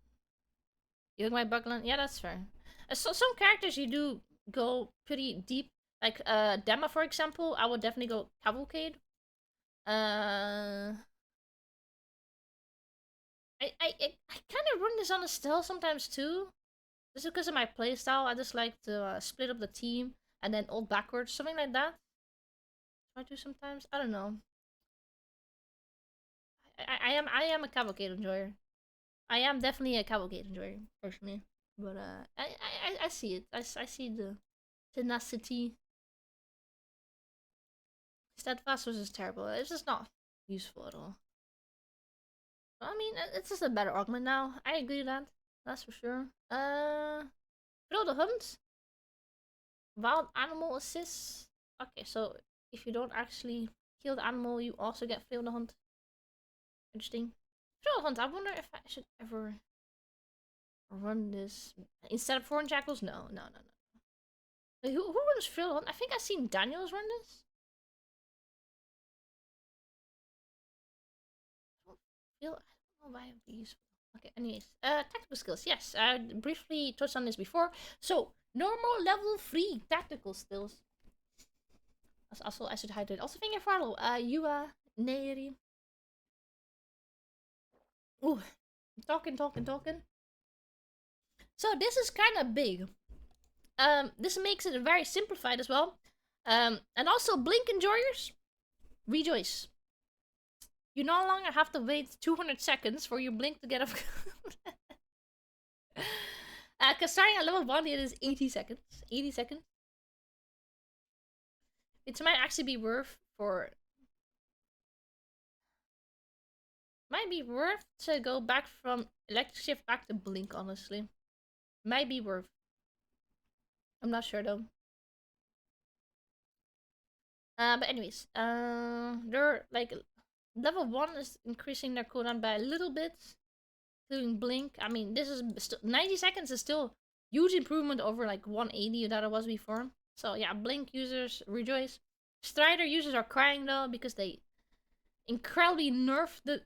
You like my Buckland? Yeah, that's fair. So some characters you do go pretty deep. Like Dema, for example, I would definitely go Cavalcade. I kind of run this on a Stell sometimes too. Just because of my playstyle, I just like to split up the team and then ult backwards, something like that. I do sometimes. I don't know. I am a cavalcade enjoyer. I am definitely a cavalcade enjoyer personally, but I see it. I see the tenacity. Steadfast was just terrible. It's just not useful at all. I mean, it's just a better augment now. I agree with that. That's for sure. Throw the hunt. Wild animal assists. Okay, so if you don't actually kill the animal, you also get thrill the hunt. Interesting. Thrill the hunt. I wonder if I should ever run this instead of foreign jackals. No, no, no, no. Wait, who runs thrill the hunt? I think I've seen Daniels run this. I don't know why it would be useful. Okay, anyways. Tactical skills, yes. I briefly touched on this before. So, normal level 3 tactical skills. Also, I should hydrate. Also, finger throttle. Yua, Neri. Ooh, talking. So, this is kind of big. This makes it very simplified as well. And also, Blink enjoyers, rejoice. You no longer have to wait 200 seconds for your blink to get up. Because starting at level 1, it is 80 seconds. 80 seconds. It might actually be worth for... Might be worth to go back from electric shift back to blink, honestly. Might be worth. I'm not sure though. But anyways, they're like level 1 is increasing their cooldown by a little bit, including blink. I mean, this is still 90 seconds is still huge improvement over like 180 that it was before. So yeah, blink users rejoice. Strider users are crying though because they incredibly nerfed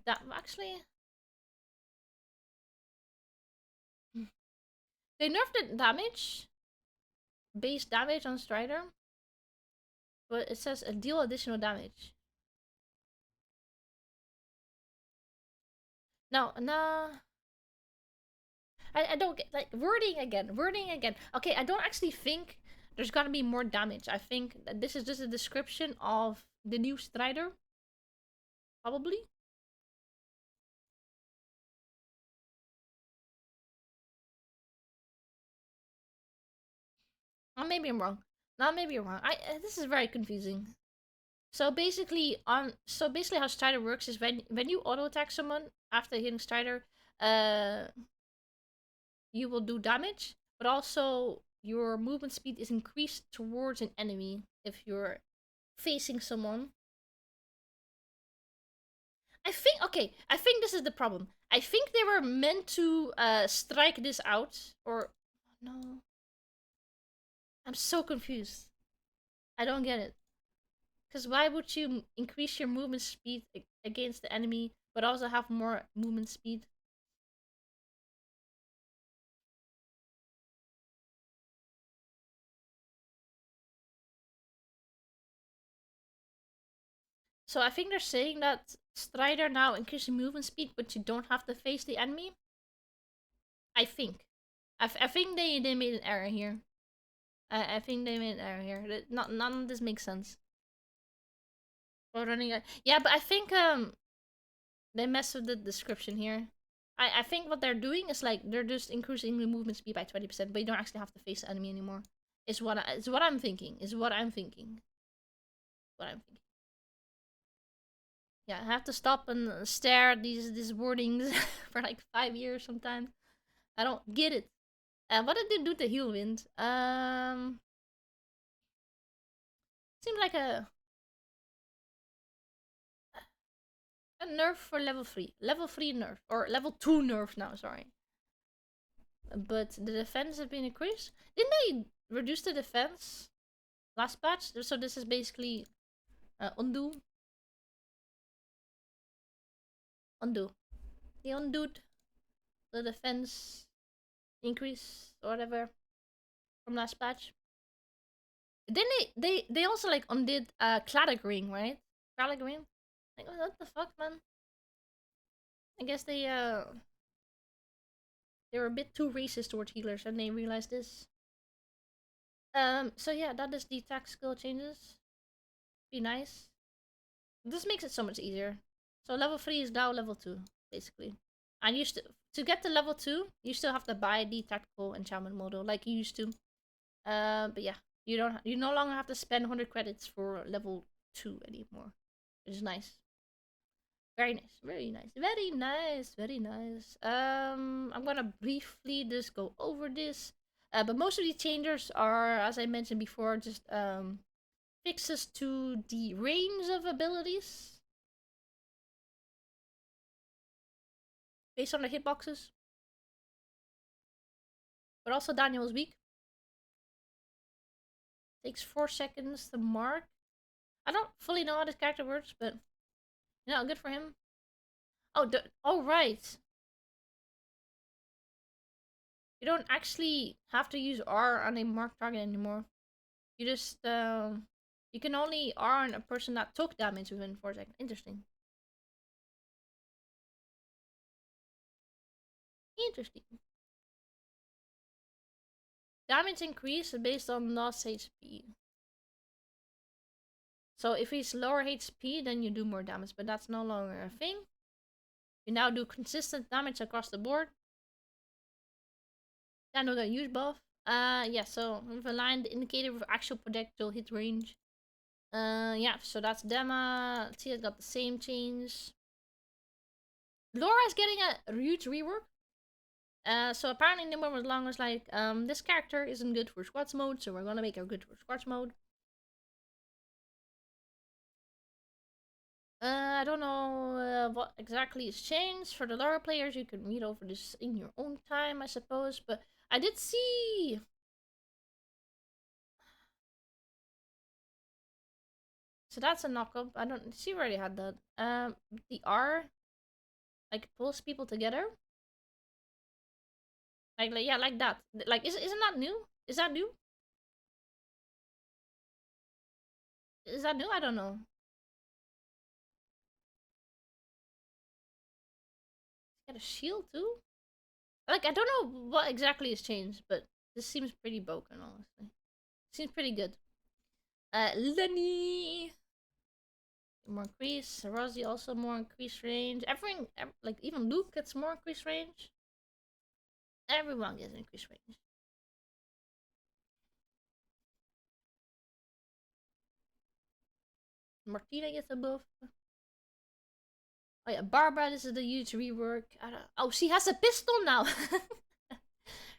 that actually they nerfed the damage, base damage on Strider, but it says deal additional damage. No, no. I don't get like wording again. Okay, I don't actually think there's gonna be more damage. I think that this is just a description of the new Strider. Probably. Or maybe I'm wrong. No, maybe I'm wrong. This is very confusing. So basically how Strider works is when you auto attack someone after hitting Strider, uh you will do damage, but also your movement speed is increased towards an enemy if you're facing someone. I think this is the problem. I think they were meant to strike this out, or no. I'm so confused. I don't get it. Because why would you increase your movement speed against the enemy, but also have more movement speed? So I think they're saying that Strider now increases movement speed, but you don't have to face the enemy. I think. I think they made an error here. I think they made an error here. None of this makes sense. Or running a yeah, but I think they messed with the description here. I think what they're doing is like they're just increasing the movement speed by 20%, but you don't actually have to face the enemy anymore. Is what I'm thinking. Is what I'm thinking. What I'm thinking. Yeah, I have to stop and stare at these wordings for like 5 years sometimes. I don't get it. What did they do to Heal Wind? Seemed like a nerf for level 3. Level 3 nerf. Or level 2 nerf now, sorry. But the defense has been increased. Didn't they reduce the defense last patch? So this is basically undo. Undo. They undid the defense increase or whatever from last patch. Then they also like undid Cladagring, right? Cladagring? Like what the fuck, man? I guess they were a bit too racist towards healers and they realized this. So yeah, that is the attack skill changes. Be nice. This makes it so much easier. So level 3 is now level 2, basically. And you to get to level 2, you still have to buy the tactical enchantment model like you used to. But yeah, you no longer have to spend 100 credits for level 2 anymore, which is nice. Very nice, very nice, very nice, very nice. I'm gonna briefly just go over this. But most of the changes are, as I mentioned before, just fixes to the range of abilities based on the hitboxes. But also Daniel's weak. Takes 4 seconds to mark. I don't fully know how this character works, but good for him. Oh right. You don't actually have to use R on a marked target anymore. You just you can only R on a person that took damage within 4 seconds. Interesting. Interesting. Damage increase based on lost HP. So if he's lower HP, then you do more damage, but that's no longer a thing. You now do consistent damage across the board. I know the use buff. Yeah, so we've aligned the indicator with actual projectile hit range. Yeah, so that's Dema. Tia's got the same change. Laura's getting a huge rework. So apparently Nimble was long was like, this character isn't good for squads mode, so we're gonna make her good for squads mode. I don't know what exactly is changed for the Laura players. You can read over this in your own time, I suppose. But I did see. So that's a knockup. I don't. She already had that. The R, like pulls people together. Like yeah, like that. Like isn't that new? Is that new? Is that new? I don't know. Got a shield too. Like I don't know what exactly has changed, but this seems pretty broken, honestly. Seems pretty good. Lenny, more increase. Rosie also more increased range. Everything, like even Luke gets more increased range. Everyone gets increased range. Martina gets a buff. Oh yeah, Barbara, this is the huge rework. Oh, she has a pistol now.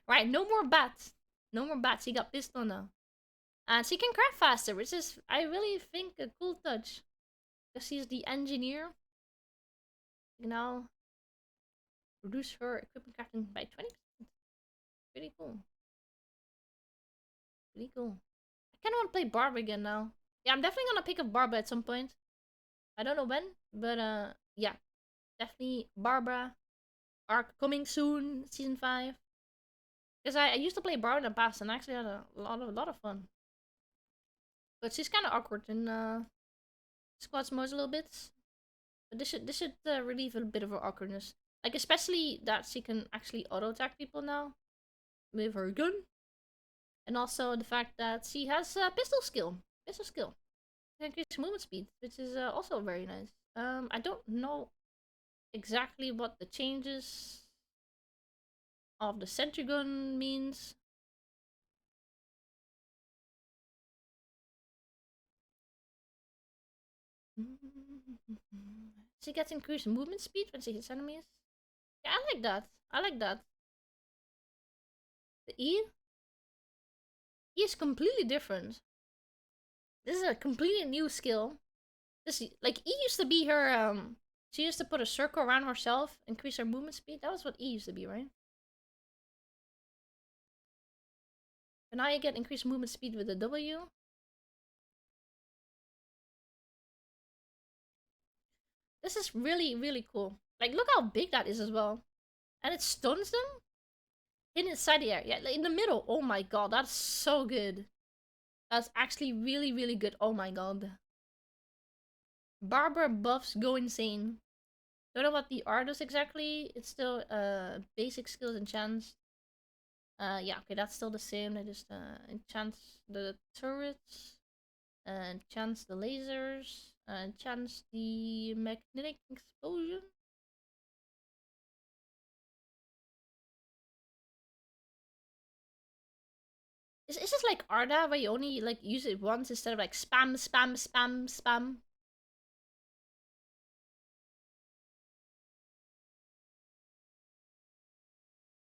Right, no more bats. No more bats. She got pistol now. And she can craft faster, which is, I really think, a cool touch. Because she's the engineer. You know, reduce her equipment crafting by 20%. Pretty cool. Pretty cool. I kind of want to play Barbara again now. Yeah, I'm definitely gonna pick up Barbara at some point. I don't know when, but yeah, definitely Barbara arc coming soon, season 5. Because I used to play Barbara in the past and I actually had a lot of fun. But she's kind of awkward in squads mode a little bit. But this should relieve a bit of her awkwardness. Like especially that she can actually auto attack people now with her gun, and also the fact that she has pistol skill. Pistol skill. Increase movement speed, which is also very nice. I don't know exactly what the changes of the sentry gun means. She gets increased movement speed when she hits enemies. Yeah, I like that. I like that. The E is completely different. This is a completely new skill. This like E used to be her she used to put a circle around herself, increase her movement speed. That was what E used to be, right? But now you get increased movement speed with the W. This is really, really cool. Like look how big that is as well. And it stuns them inside the area. Like in the middle. Oh my god, that's so good. That's actually really, really good. Oh my god. Barbara buffs go insane. Don't know what the R does exactly. It's still basic skills and chance. Yeah, okay, that's still the same. They just enchant the turrets, enchant the lasers. Chance the magnetic explosion. Is this like Arda where you only like use it once instead of like spam, spam, spam, spam?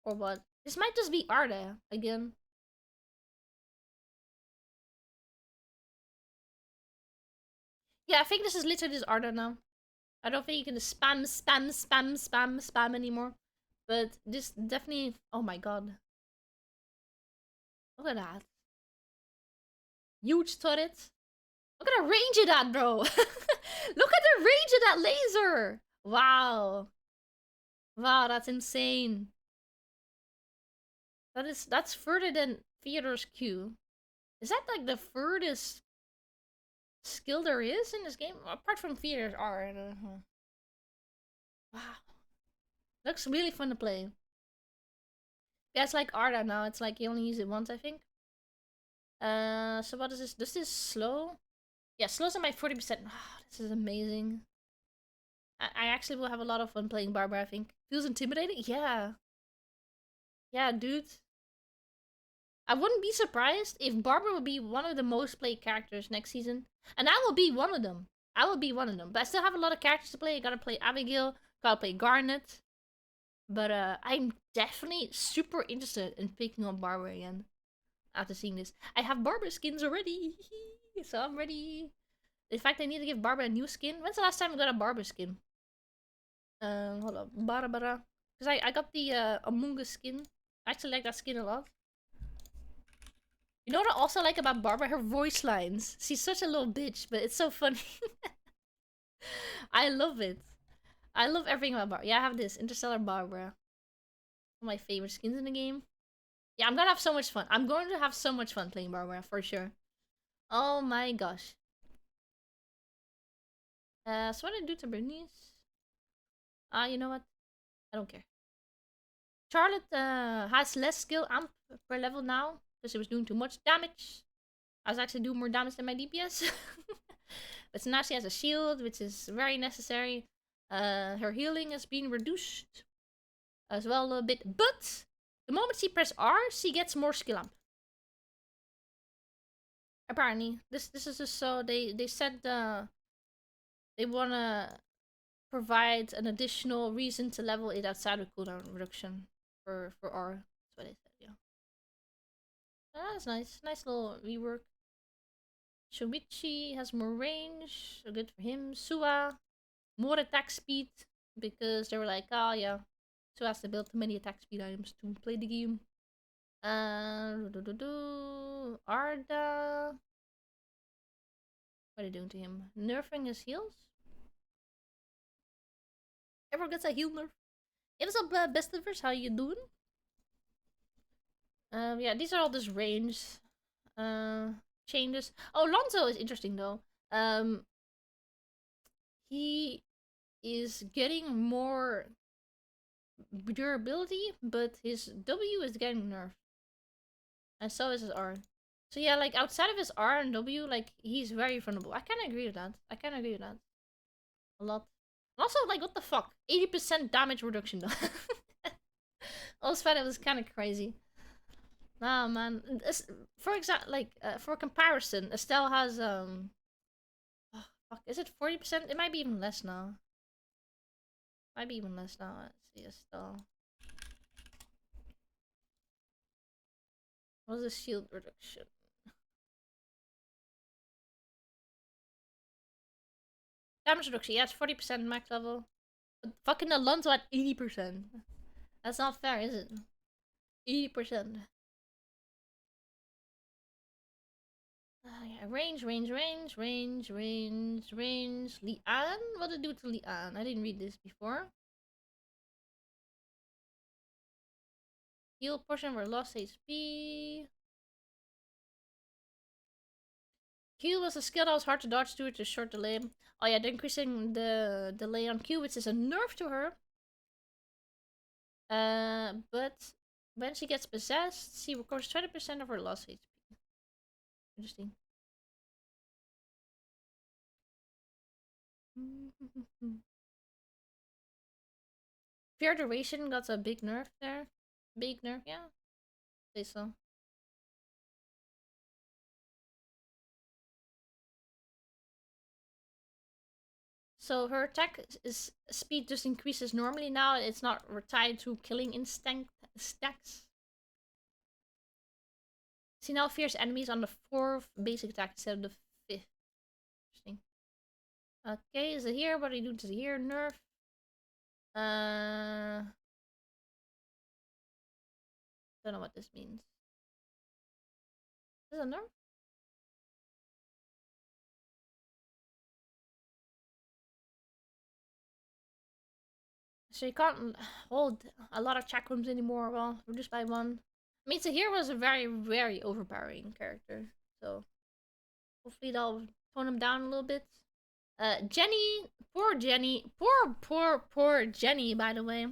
Or what? This might just be Arda again. Yeah, I think this is literally just Arda now. I don't think you can just spam, spam, spam, spam, spam anymore. But this definitely. Oh my god. Look at that. Huge turret. Look at the range of that, bro. Look at the range of that laser. Wow. Wow, that's insane. That's further than Theodore's Q. Is that like the furthest skill there is in this game? Apart from Theodore's R. I don't know. Wow. Looks really fun to play. Yeah, it's like Arda now. It's like you only use it once, I think. So what is this? This is slow. Yeah, slows on my 40%. Oh, this is amazing. I actually will have a lot of fun playing Barbara, I think. Feels intimidating? Yeah. Yeah, dude. I wouldn't be surprised if Barbara would be one of the most played characters next season. And I will be one of them. I will be one of them. But I still have a lot of characters to play. I gotta play Abigail. Gotta play Garnet. But I'm definitely super interested in picking up Barbara again. After seeing this. I have Barbara skins already. So I'm ready. In fact, I need to give Barbara a new skin. When's the last time I got a Barbara skin? Hold up. Barbara. Because I got the Among Us skin. I actually like that skin a lot. You know what I also like about Barbara? Her voice lines. She's such a little bitch, but it's so funny. I love it. I love everything about Barbara. Yeah, I have this. Interstellar Barbara. One of my favorite skins in the game. Yeah, I'm gonna have so much fun. I'm going to have so much fun playing Barbara, for sure. Oh my gosh. So what did I do to Bernice? You know what? I don't care. Charlotte has less skill amp per level now because she was doing too much damage. I was actually doing more damage than my DPS. But now she has a shield, which is very necessary. Her healing has been reduced as well a little bit. But the moment she press R, she gets more skill amp. Apparently, this is just so they said they wanna provide an additional reason to level it outside of cooldown reduction for R. That's what they said. Yeah, that's nice. Nice little rework. Shomichi has more range, so good for him. Sua, more attack speed, because they were like, oh yeah, Sua has to build too many attack speed items to play the game. Arda. What are they doing to him? Nerfing his heals? Everyone gets a heal nerf. Hey, what's up, Bestiverse? How you doing? Yeah, these are all just range changes. Oh, Lonzo is interesting though. He is getting more durability, but his W is getting nerfed. And so is his R. So yeah, like outside of his R and W, like he's very vulnerable. I kinda agree with that. I kinda agree with that. A lot. Also, like, what the fuck? 80% damage reduction though. Also, that was kinda crazy. Nah, man. For example, like, for comparison, Estelle has, oh, fuck, is it 40%? It might be even less now. Might be even less now. Let's see, Estelle. What's the shield reduction? Damage reduction, yeah, it's 40% max level. But fucking Alonso at 80%. That's not fair, is it? 80%. Yeah, range. Lian? What did it do to Lian? I didn't read this before. Heal portion for lost HP. Q was a skill that was hard to dodge due to short delay. Oh yeah, they're increasing the delay on Q, which is a nerf to her. But when she gets possessed, she recovers 20% of her lost HP. Interesting. Fear duration got a big nerf there. Big nerf, yeah. Say so. So her attack is speed just increases normally now. It's not tied to killing instinct stacks. She now fears enemies on the 4th basic attack instead of the 5th. Interesting. Okay, is it here? What do you do to here? Nerf. Don't know what this means. Is it a nerf? So you can't hold a lot of chakrams anymore. Well, reduced by 1. I mean, Tahir was a very, very overpowering character. So hopefully that'll tone him down a little bit. Jenny, poor Jenny, poor Jenny, by the way.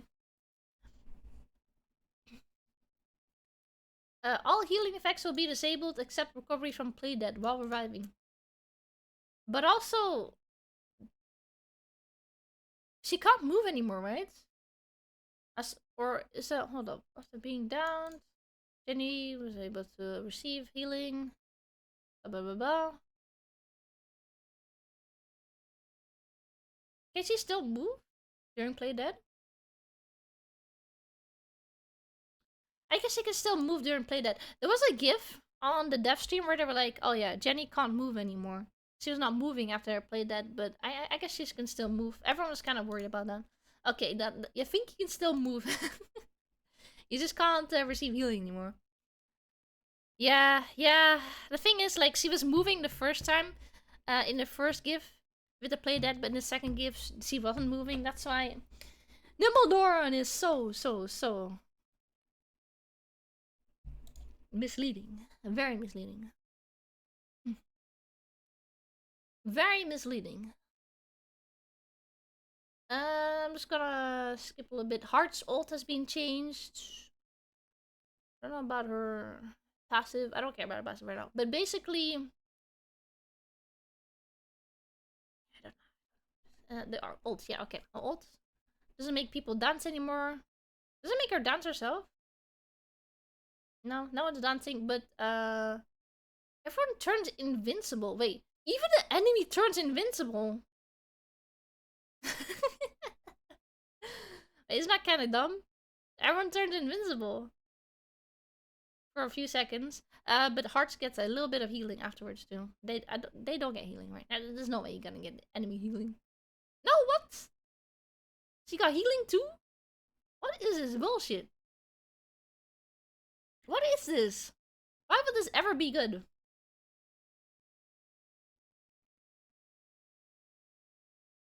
All healing effects will be disabled except recovery from play dead while reviving. But also, she can't move anymore, right? Or is that, hold up, after being downed, Jenny was able to receive healing. Blah, blah, blah. Can she still move during play dead? I guess she can still move during play dead. There was a gif on the dev stream where they were like, oh yeah, Jenny can't move anymore. She was not moving after her play dead, but I guess she can still move. Everyone was kind of worried about that. Okay, you think you can still move. You just can't receive healing anymore. Yeah. The thing is, like, she was moving the first time in the first gif with the play dead, but in the second gif, she wasn't moving. That's why Nimbledoran is so misleading. Very misleading. Very misleading. I'm just gonna skip a little bit. Heart's ult has been changed. I don't know about her passive. I don't care about her passive right now. But basically, I don't know. The ult, yeah, okay. Ult doesn't make people dance anymore. Doesn't make her dance herself. No one's dancing, but everyone turns invincible. Wait, even the enemy turns invincible. Isn't that kind of dumb? Everyone turns invincible for a few seconds. But Hearts gets a little bit of healing afterwards too. They don't get healing, right? There's no way you're gonna get enemy healing. No, what? She got healing too? What is this bullshit? What is this? Why would this ever be good?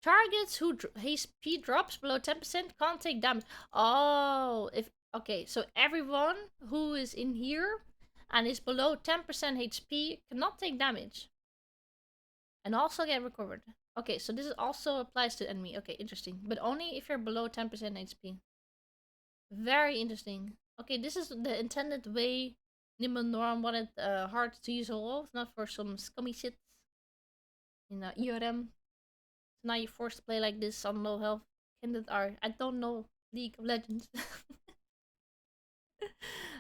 Targets who HP drops below 10% can't take damage. Oh, okay, so everyone who is in here and is below 10% HP cannot take damage. And also get recovered. Okay, so this also applies to enemy. Okay, interesting. But only if you're below 10% HP. Very interesting. Okay, this is the intended way Nimbledoran wanted Heart to use all, not for some scummy shit. In ERM. So now you're forced to play like this on low health. Kindred are. I don't know League of Legends.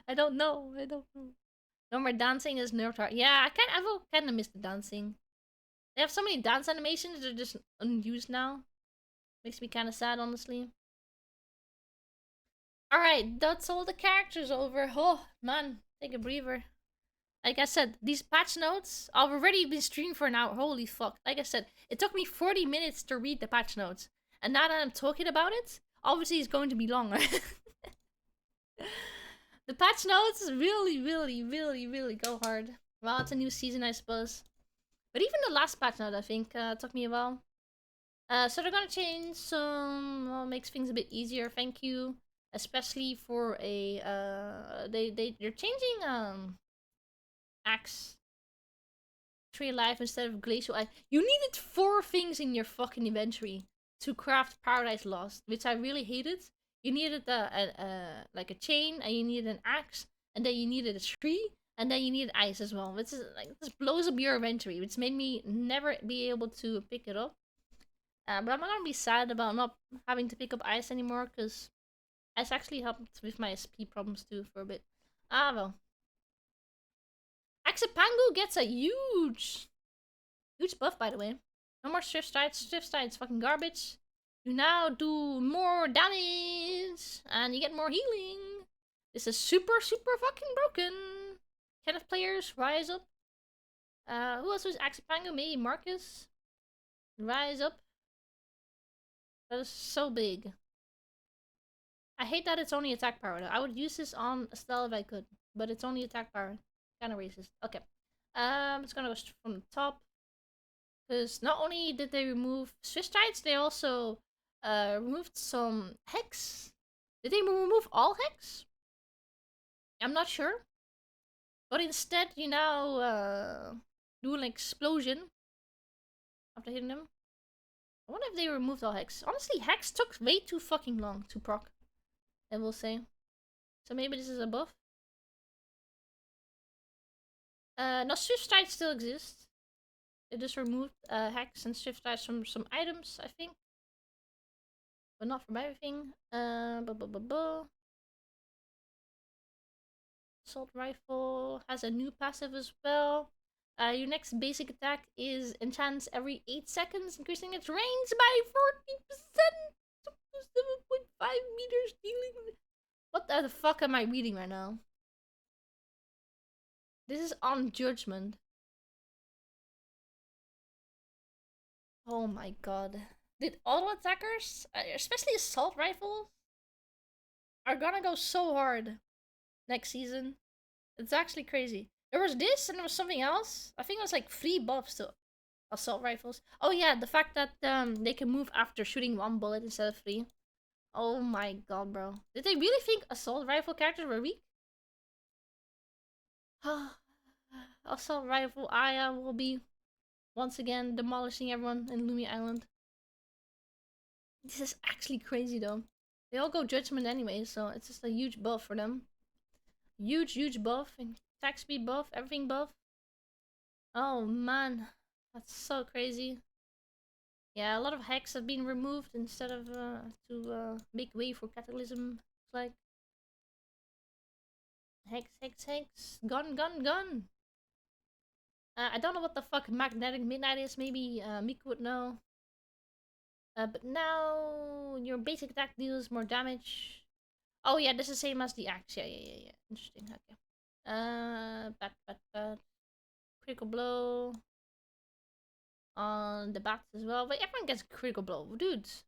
I don't know. No more dancing is nerfed hard. Yeah, I will kind of miss the dancing. They have so many dance animations, they're just unused now. Makes me kind of sad, honestly. Alright, that's all the characters over. Oh, man, take a breather. Like I said, these patch notes, I've already been streaming for an hour. Holy fuck. Like I said, it took me 40 minutes to read the patch notes. And now that I'm talking about it, obviously it's going to be longer. The patch notes really go hard. Well, it's a new season, I suppose. But even the last patch note, I think, took me a while. So they're gonna change some, well, makes things a bit easier. Thank you, especially for a they're changing axe tree life instead of glacial ice. You needed 4 things in your fucking inventory to craft Paradise Lost, which I really hated. You needed like a chain, and you needed an axe, and then you needed a tree, and then you needed ice as well. Which is like, this blows up your inventory, which made me never be able to pick it up. But I'm not gonna be sad about not having to pick up ice anymore, because ice actually helped with my SP problems too for a bit. Ah, well. Axipangu gets a huge buff, by the way. No more Swift Stride. Swift Stride's fucking garbage. You now do more damage, and you get more healing. This is super, super fucking broken. Kenneth players, rise up. Who else was Axipangu? Maybe Marcus? Rise up. That is so big. I hate that it's only attack power though. I would use this on Estelle if I could, but it's only attack power. Kind of racist. Okay. It's gonna go from the top. Because not only did they remove Swiss Strides, they also removed some Hex. Did they remove all Hex? I'm not sure. But instead, you now do an explosion after hitting them. I wonder if they removed all Hex. Honestly, Hex took way too fucking long to proc, I will say. So maybe this is a buff. No, Swift Stride still exists. They just removed Hex and Swift Stride from some items, I think. But not from everything. Assault Rifle has a new passive as well. Your next basic attack is enchants every 8 seconds, increasing its range by 40% to 7.5 meters, dealing. What the fuck am I reading right now? This is on Judgment. Oh my god. Did auto attackers, especially assault rifles, are gonna go so hard next season? It's actually crazy. There was this and there was something else. I think it was like 3 buffs to assault rifles. Oh yeah, the fact that they can move after shooting 1 bullet instead of 3. Oh my god, bro. Did they really think assault rifle characters were weak? Assault rifle Aya will be once again demolishing everyone in Lumi Island. This is actually crazy though. They all go Judgment anyway, so it's just a huge buff for them. Huge buff, and attack speed buff, everything buff. Oh man, that's so crazy. Yeah, a lot of hacks have been removed instead of to make way for Catalysm. It's like hex, gun. I don't know what the fuck Magnetic Midnight is. Maybe Miku would know. But now your basic attack deals more damage. Oh yeah, this is the same as the axe. Yeah. Interesting. Okay. Bat. Critical blow on the bats as well. But everyone gets critical blow, dudes.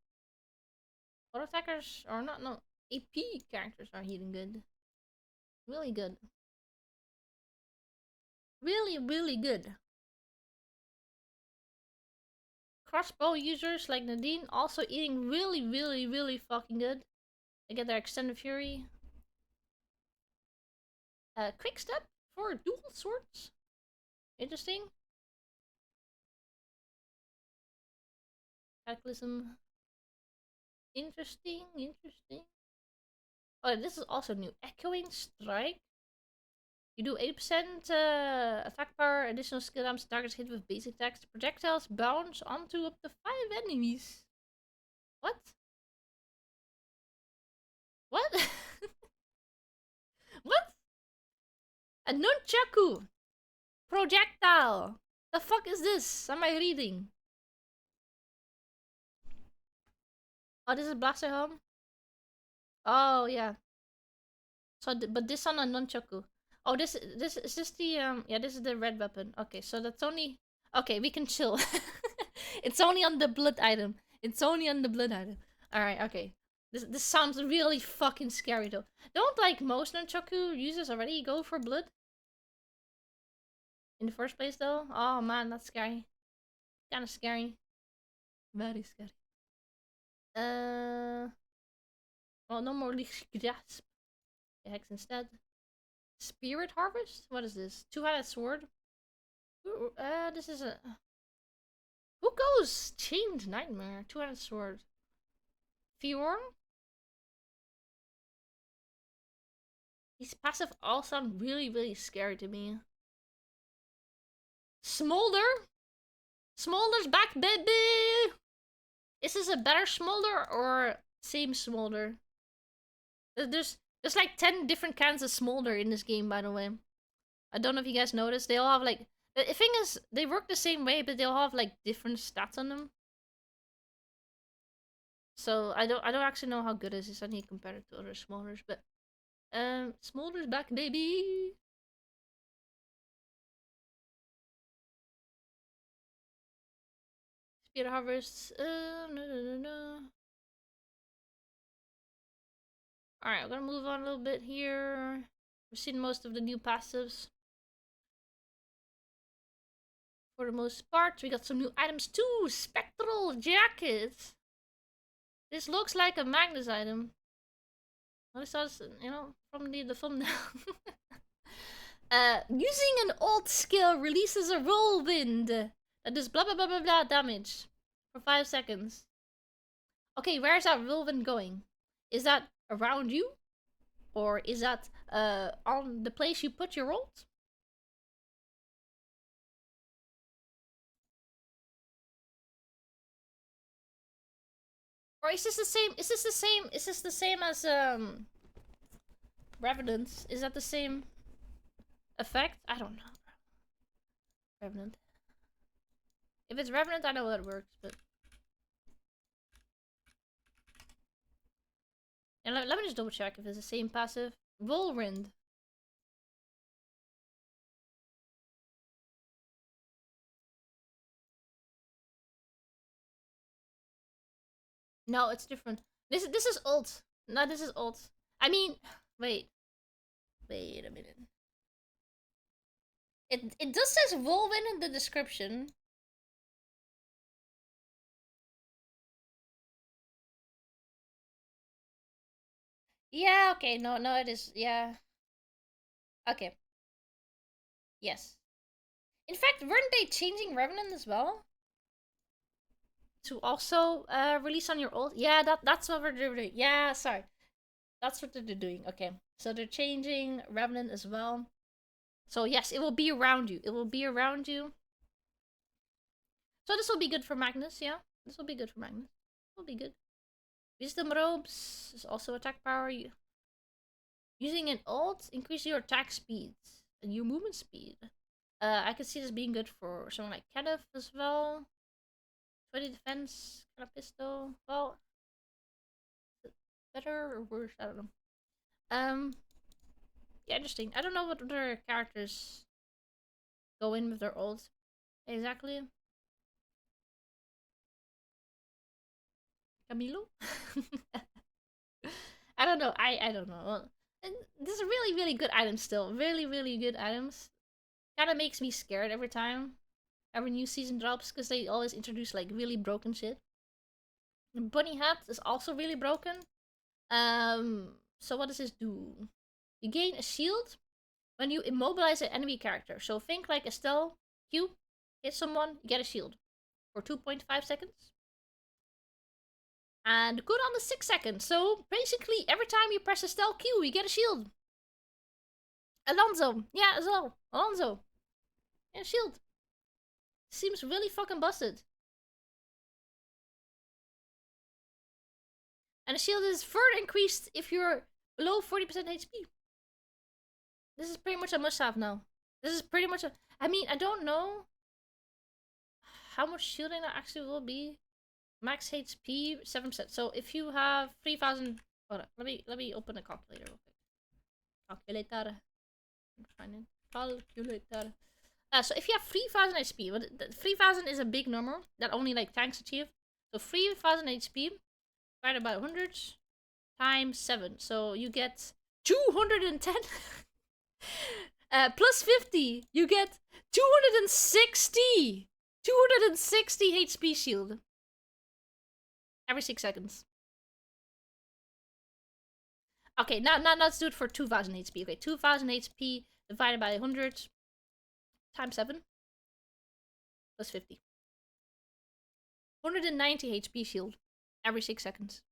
Auto attackers are not no AP characters are healing good. Really good. Really good. Crossbow users like Nadine also eating really fucking good. They get their extended fury. Quick step for dual swords. Interesting. Cataclysm. Interesting. Oh, this is also new. Echoing Strike. You do 80% attack power, additional skill damage, targets hit with basic attacks. The projectiles bounce onto up to 5 enemies. What? What? What? A nunchaku! Projectile! The fuck is this? Am I reading? Oh, this is Blaster Helm? Oh, yeah. So, but this on a nunchaku. Oh, this is this the yeah, this is the red weapon. Okay, so that's only okay. We can chill. It's only on the blood item. All right, okay. This sounds really fucking scary though. Don't like most nunchaku users already go for blood in the first place though. Oh man, that's scary. Kind of scary. Very scary. Well, no more Lich Grasp. Hex instead. Spirit Harvest? What is this? Two-handed sword? This is a... Who goes Chained Nightmare? Two-handed sword. Fjorn? These passive all sound really scary to me. Smolder? Smolder's back, baby! Is this a better smolder or same smolder? There's like 10 different kinds of smolder in this game, by the way. I don't know if you guys noticed. They all have like the thing is they work the same way, but they all have like different stats on them. So I don't actually know how good this is. I need to compare it to other smolders, but smolder's back, baby. Spear harvest. No. Alright, we're gonna move on a little bit here. We've seen most of the new passives. For the most part, we got some new items too. Spectral jacket. This looks like a Magnus item. At least that's, from the thumbnail. Using an alt skill releases a whirlwind that does blah blah blah blah blah damage for 5 seconds. Okay, where's that whirlwind going? Is that around you? Or is that on the place you put your ult? Or is this the same? Is this the same? Is this the same as Revenant? Is that the same effect? I don't know. Revenant. If it's Revenant, I know how it works, but and let me just double check if it's the same passive. Whirlwind. No, it's different. This is ult. No, this is ult. I mean, wait a minute. It does says whirlwind in the description. Yeah, okay, no, it is, yeah. Okay. Yes. In fact, weren't they changing Revenant as well? To also release on your ult? Yeah, that's what we're doing. Yeah, sorry. That's what they're doing. Okay. So they're changing Revenant as well. So yes, it will be around you. It will be around you. So this will be good for Magnus, yeah? This will be good for Magnus. This will be good. Wisdom Robes is also attack power. Using an ult, increase your attack speed and your movement speed. I could see this being good for someone like Kenneth as well. 20 defense, kind of pistol. Well, better or worse? I don't know. Yeah, interesting. I don't know what other characters go in with their ults exactly. Camilo? I don't know. I don't know. And this is really good items still. Really good items. Kind of makes me scared every time every new season drops because they always introduce like really broken shit. The bunny hat is also really broken. So what does this do? You gain a shield when you immobilize an enemy character. So think like Estelle Q, hit someone, you get a shield for 2.5 seconds. And good on the 6 seconds. So basically, every time you press Estelle Q, you get a shield. Alonso, yeah, as well. Alonso, yeah, shield. Seems really fucking busted. And the shield is further increased if you're below 40% HP. This is pretty much a must-have now. This is pretty much a... I mean, I don't know how much shielding that actually will be. Max HP, 7%. So if you have 3,000... Hold on, let me open a calculator real quick. Calculator. Calculator. So if you have 3,000 HP, 3,000 is a big number that only like tanks achieve. So 3,000 HP divided by 100 times 7. So you get 210. Plus 50, you get 260. 260 HP shield. Every 6 seconds. Okay, now let's do it for 2000 HP. Okay, 2000 HP divided by 100 times 7 plus 50. 190 HP shield every 6 seconds.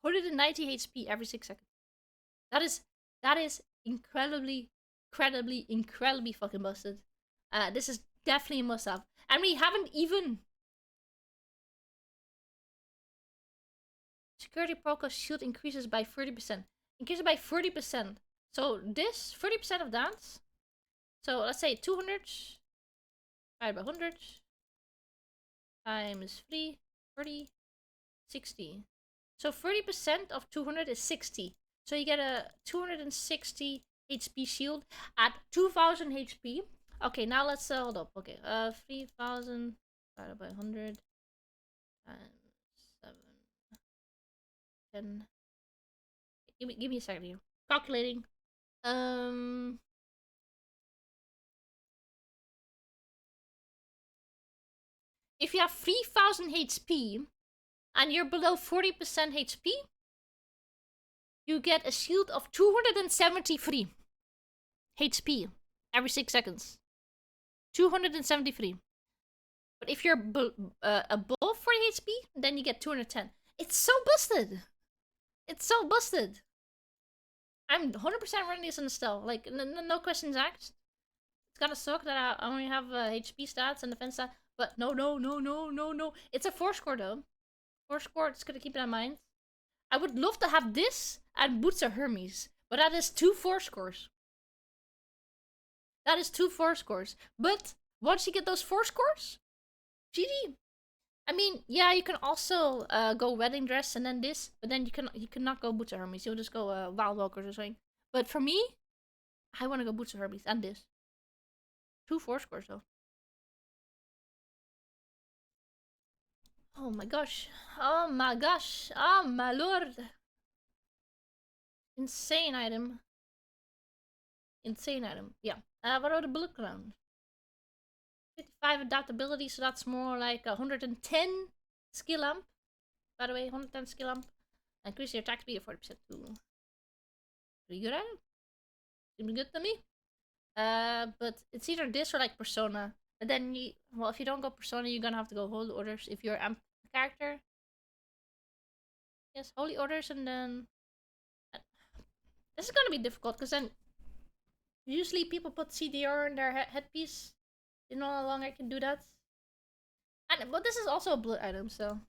190 HP every 6 seconds. That is incredibly fucking busted. This is definitely a must have. And we haven't even... Security protocol shield increases by 30%. Increases by 30%. So this, 30% of that. So let's say 200 divided by 100 times 3, 30, 60. So 30% of 200 is 60. So you get a 260 HP shield at 2000 HP. Okay, now let's hold up. Okay, 3000 divided by 100 times 7, 10. Give me a second here. Calculating. If you have 3000 HP and you're below 40% HP, you get a shield of 273 HP every 6 seconds. 273. But if you're above 40 HP, then you get 210. It's so busted. It's so busted. I'm 100% running this on Estelle. Like, no questions asked. It's gonna suck that I only have HP stats and defense stats. But no. It's a 4-score though. 4-score, it's gonna keep it in mind. I would love to have this and Boots of Hermes. But that is 2 4-scores. That is 2 4-scores. But once you get those 4 scores, GG. I mean, yeah, you can also go wedding dress and then this, but then you cannot go Boots of Hermes. You'll just go Wild Walkers or something. But for me, I want to go Boots of Hermes and this. 2 4-scores though. Oh my gosh. Oh my gosh. Oh my lord. Insane item. Insane item. Yeah. What about the bullet crown? 55 adaptability, so that's more like 110 skill amp. By the way, 110 skill amp. Increase your attack speed of 40% too. Pretty good item. Seems good to me. But it's either this or like Persona. But then well, if you don't go Persona, you're gonna have to go Holy Orders if you're amp character. Yes, Holy Orders, and then this is gonna be difficult because then usually people put CDR in their headpiece. You know how long I can do that. But this is also a blood item, so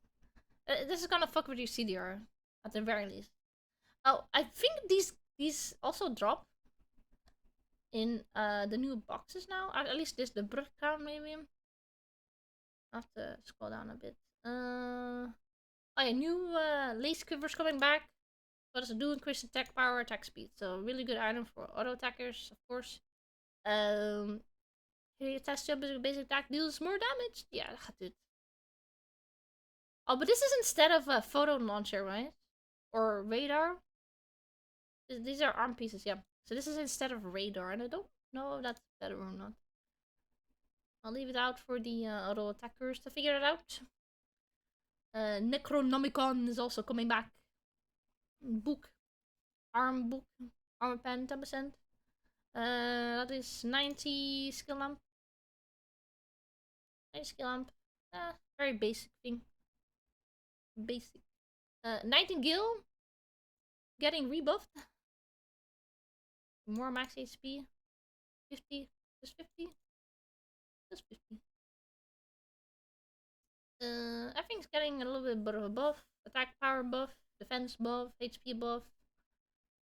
this is gonna fuck with your CDR at the very least. Oh, I think these also drop in the new boxes now. At least this the blood crown maybe. I have to scroll down a bit. Oh yeah, new lace quivers coming back. What does it do? Increase attack power, attack speed. So really good item for auto attackers, of course. Here, test jump is basic attack deals more damage. Yeah, dat gaat het. Oh, but this is instead of a photo launcher, right? Or radar. These are arm pieces, yeah. So this is instead of radar, and I don't know if that's better or not. I'll leave it out for the auto attackers to figure it out. Necronomicon is also coming back. Book. Arm book. Armor pen, 10%. That is 90 skill amp. 90 skill amp. Very basic thing. Basic. Nightingale. Getting rebuffed. More max HP. 50. Just 50. Just 50. Everything's getting a little bit of a buff. Attack power buff. Defense buff. HP buff.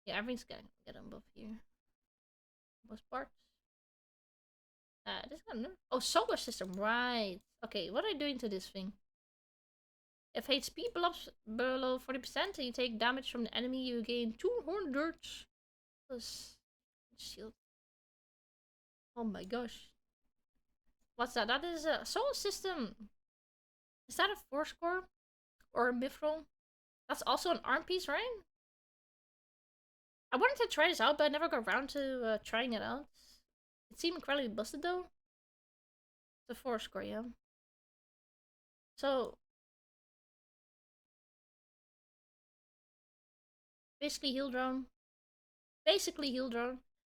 Yeah, everything's getting a buff here. Most parts. This got nerf. Oh, solar system, right. Okay, what are you doing to this thing? If HP below 40% and you take damage from the enemy, you gain 200 plus shield. Oh my gosh. What's that? That is a solar system. Is that a 4-score? Or a mithril? That's also an arm piece, right? I wanted to try this out, but I never got around to trying it out. It seemed incredibly busted though. It's a 4-score, yeah. So basically heal drone.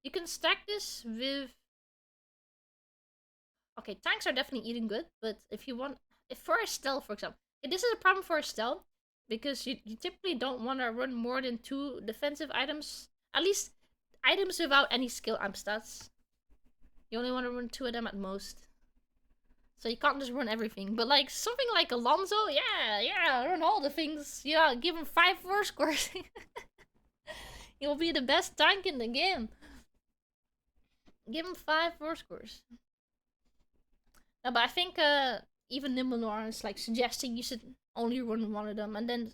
You can stack this with... Okay, tanks are definitely eating good, but if you want... If for Estelle, for example. This is a problem for Estelle, because you typically don't want to run more than 2 defensive items. At least items without any skill amp stats. You only want to run 2 of them at most. So you can't just run everything. But like something like Alonso, yeah, run all the things. Yeah, give him 5 scores. He'll be the best tank in the game. Give him 5 scores. No, but I think even Nimblenoir is like suggesting you should only run one of them and then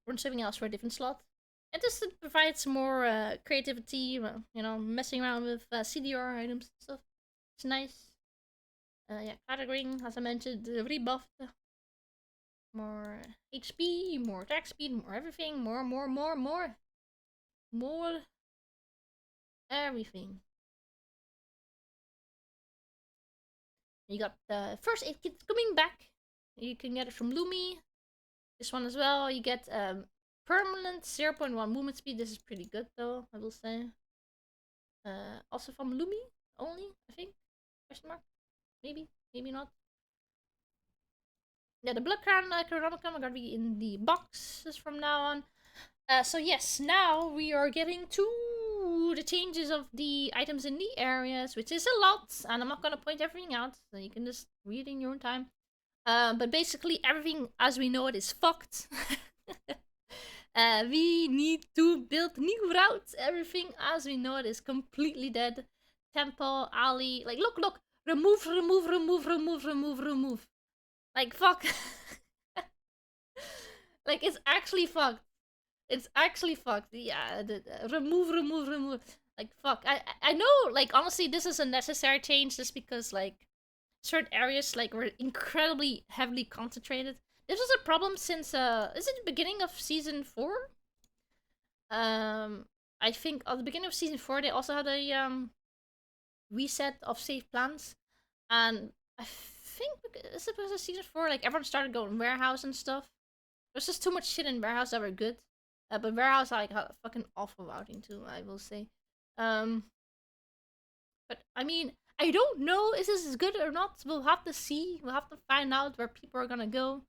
run something else for a different slot. And just to provide some more creativity, you know, messing around with CDR items and stuff. It's nice. Yeah, categorying, as I mentioned, rebuffed. More HP, more attack speed, more everything, more everything. You got the first aid kit coming back. You can get it from Lumi. This one as well. You get permanent 0.1 movement speed. This is pretty good though, I will say. Also from Lumi only, I think. Question mark? Maybe, maybe not. Yeah, the Blood Crown Chronomicon are gonna be in the boxes from now on. So yes, now we are getting to the changes of the items in the areas, which is a lot, and I'm not gonna point everything out, so you can just read in your own time. But basically everything as we know it is fucked. We need to build new routes. Everything as we know it is completely dead. Temple, alley, like look, remove. Like fuck. Like it's actually fucked. It's actually fucked. Yeah, remove. Like fuck. I know. Like honestly, this is a necessary change just because like certain areas like were incredibly heavily concentrated. This was a problem since is it the beginning of season 4? I think at the beginning of season 4 they also had a reset of save plans, and I think is it was a season 4 like everyone started going warehouse and stuff. There's just too much shit in warehouse that were good. But warehouse like had a fucking awful routing too, I will say. Um, but I mean, I don't know if this is good or not. We'll have to see. We'll have to find out where people are gonna go.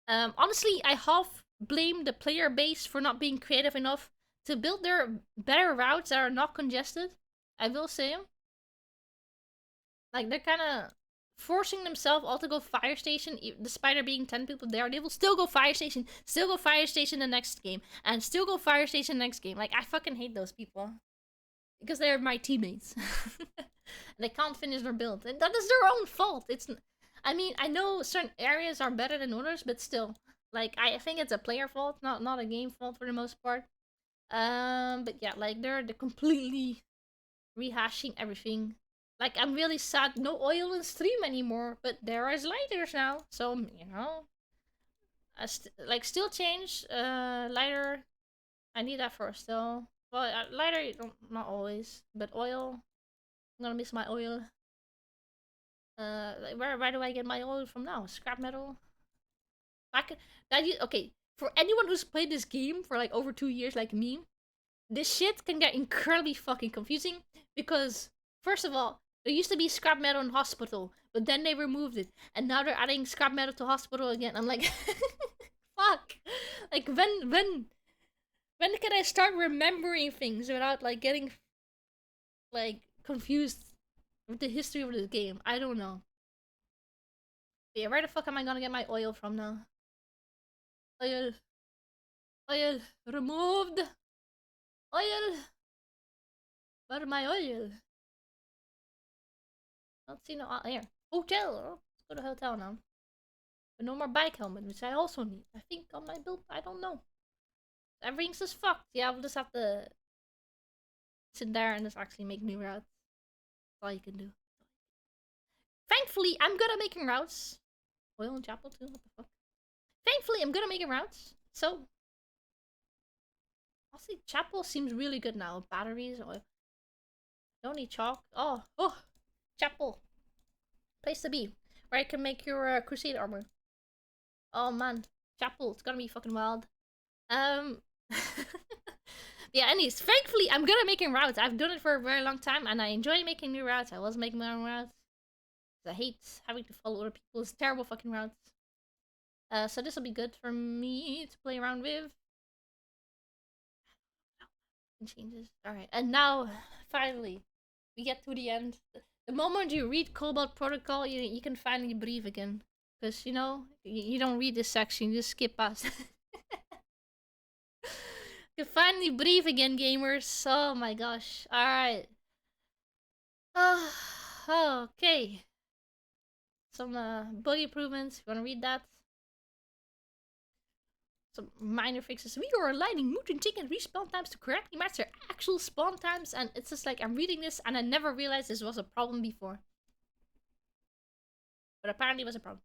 Honestly, I half blame the player base for not being creative enough to build their better routes that are not congested. I will say, like they're kind of forcing themselves all to go fire station, despite there being 10 people there. They will still go fire station, the next game, and still go fire station next game. Like I fucking hate those people because they're my teammates. They can't finish their build, and that is their own fault. It's, I mean, I know certain areas are better than others, but still, like I think it's a player fault, not a game fault for the most part. But yeah, like they're completely rehashing everything. Like I'm really sad, no oil in stream anymore, but there is lighters now, so you know, like still change lighter. I need that for still. Well, lighter not always, but oil. I'm gonna miss my oil. Like, where do I get my oil from now? Scrap metal. Okay. For anyone who's played this game for like over 2 years, like me, this shit can get incredibly fucking confusing because first of all, there used to be scrap metal in hospital, but then they removed it, and now they're adding scrap metal to hospital again. I'm like, fuck. Like when can I start remembering things without like getting like confused with the history of this game? I don't know. But yeah, where the fuck am I gonna get my oil from now? Oil, oil removed. Oil. Where's my oil? I don't see no here. Hotel. Oh, let's go to hotel now. But no more bike helmet, which I also need. I think on my build, I don't know. Everything's just fucked. Yeah, we'll just have to sit there and just actually make new routes. That's all you can do. Thankfully, I'm good at making routes. Oil and chapel too. What the fuck? Thankfully, I'm good at making routes. So, honestly, chapel seems really good now. Batteries, oil. Don't need chalk. Oh, chapel. Place to be. Where you can make your crusade armor. Oh man, chapel. It's gonna be fucking wild. Yeah, anyways, thankfully, I'm good at making routes. I've done it for a very long time, and I enjoy making new routes. I was making my own routes. I hate having to follow other people's terrible fucking routes. So this will be good for me to play around with. Changes. Alright, and now, finally, we get to the end. The moment you read Cobalt Protocol, you can finally breathe again. Because, you know, you don't read this section, you just skip past. You can finally breathe again, gamers. Oh my gosh. Alright. Okay. Some bug improvements. You wanna read that? Some minor fixes. We are aligning mutant chicken respawn times to correctly match their actual spawn times, and it's just like I'm reading this and I never realized this was a problem before. But apparently it was a problem.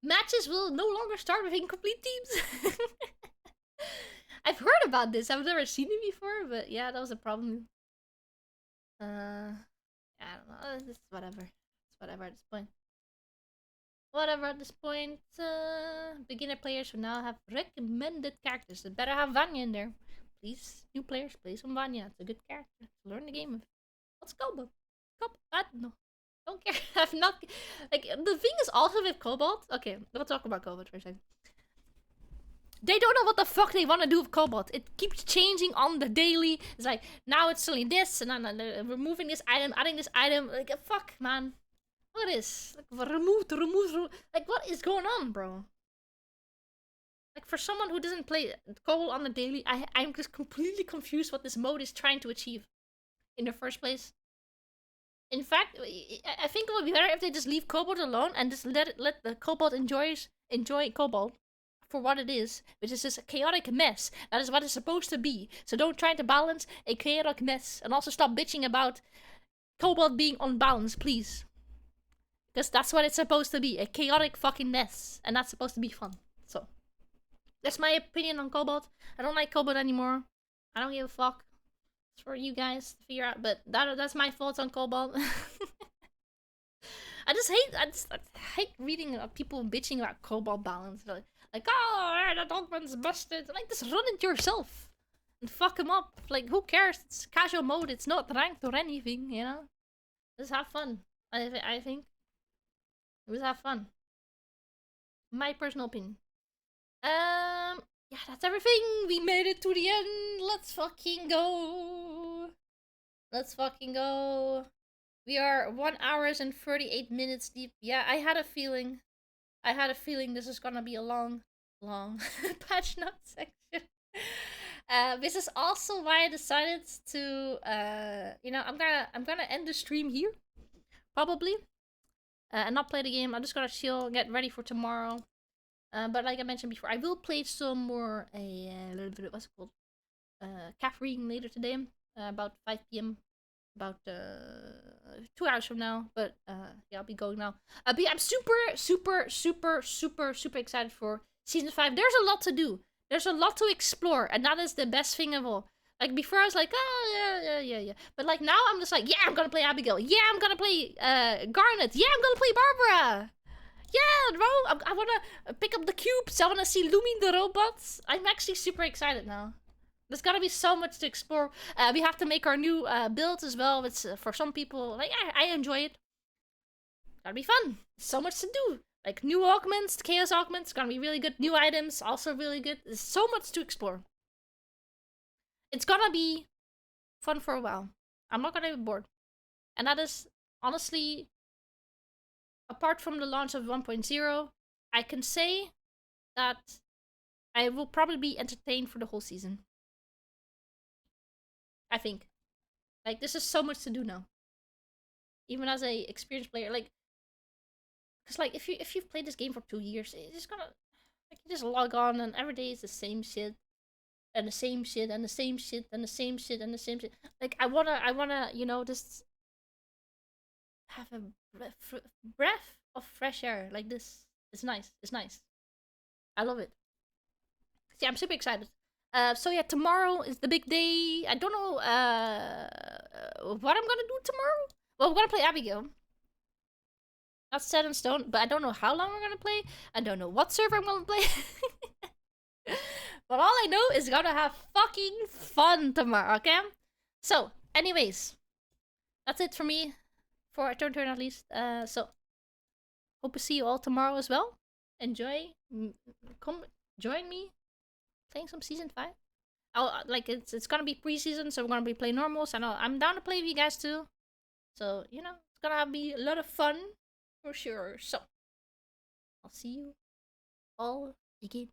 Matches will no longer start with incomplete teams. I've heard about this. I've never seen it before, but yeah, that was a problem. I don't know. It's whatever. It's whatever at this point. Whatever at this point. Beginner players who now have recommended characters. They better have Vanya in there. Please, new players, play some Vanya. It's a good character. Learn the game with. Let's go, Bob. I don't know. Don't care. I've not. Like, the thing is also with Cobalt. Okay, we'll talk about Cobalt for a second. They don't know what the fuck they want to do with Cobalt. It keeps changing on the daily. It's like, now it's suddenly this, and then they're removing this item, adding this item. Like, fuck, man. What is? Like, remove. Like, what is going on, bro? Like, for someone who doesn't play Cobalt on the daily, I'm just completely confused what this mode is trying to achieve in the first place. In fact, I think it would be better if they just leave Cobalt alone and just let the Cobalt enjoy Cobalt for what it is, which is just a chaotic mess. That is what it's supposed to be. So don't try to balance a chaotic mess, and also stop bitching about Cobalt being unbalanced, please. Because that's what it's supposed to be, a chaotic fucking mess, and that's supposed to be fun. So, that's my opinion on Cobalt. I don't like Cobalt anymore. I don't give a fuck. It's for you guys to figure out, but that's my thoughts on Cobalt. I just hate reading people bitching about Cobalt balance. Like, oh, the dogman's busted. Like, just run it yourself and fuck him up. Like, who cares? It's casual mode. It's not ranked or anything, you know? Just have fun. I think. Just have fun. My personal opinion. Yeah, that's everything. We made it to the end. Let's fucking go. Let's fucking go. We are 1 hour and 38 minutes deep. Yeah, I had a feeling. This is gonna be a long patch note section. This is also why I decided to, you know, I'm gonna end the stream here, probably, and not play the game. I'm just gonna chill, get ready for tomorrow. But like I mentioned before, I will play some more a little bit. What's it called? Caffeine later today, about 5 p.m. About 2 hours from now, but yeah, I'll be going now. But yeah, I'm super excited for season 5. There's a lot to do. There's a lot to explore, and that is the best thing of all. Like before, I was like, oh yeah. But like now, I'm just like, yeah, I'm gonna play Abigail. Yeah, I'm gonna play Garnet. Yeah, I'm gonna play Barbara. Yeah, bro, I wanna pick up the cubes. I wanna see Lumi the robots. I'm actually super excited now. There's gotta be so much to explore. We have to make our new builds as well. It's for some people, like, I enjoy it. Gotta be fun. So much to do. Like, new augments, chaos augments, gonna be really good. New items, also really good. There's so much to explore. It's gonna be fun for a while. I'm not gonna be bored. And that is, honestly, apart from the launch of 1.0, I can say that I will probably be entertained for the whole season. I think. Like, this is so much to do now. Even as a experienced player, like, because like if you've played this game for 2 years, it's just gonna, like, you just log on and every day is the same shit, and the same shit, and the same shit, and the same shit, and the same shit. Like, I wanna, you know, just have a breath of fresh air like this. It's nice. It's nice. I love it. So yeah, I'm super excited. So yeah, tomorrow is the big day. I don't know what I'm gonna do tomorrow. Well, we're gonna play Abigail. Not set in stone, but I don't know how long we're gonna play. I don't know what server I'm gonna play. But all I know is gonna have fucking fun tomorrow, okay? So, anyways, that's it for me. For a turn at least. So, hope to see you all tomorrow as well. Enjoy. Come join me playing some season 5. Like, it's gonna be preseason, so we're gonna be playing normals. I know I'm down to play with you guys too. So, you know, gonna be a lot of fun for sure. So I'll see you all again.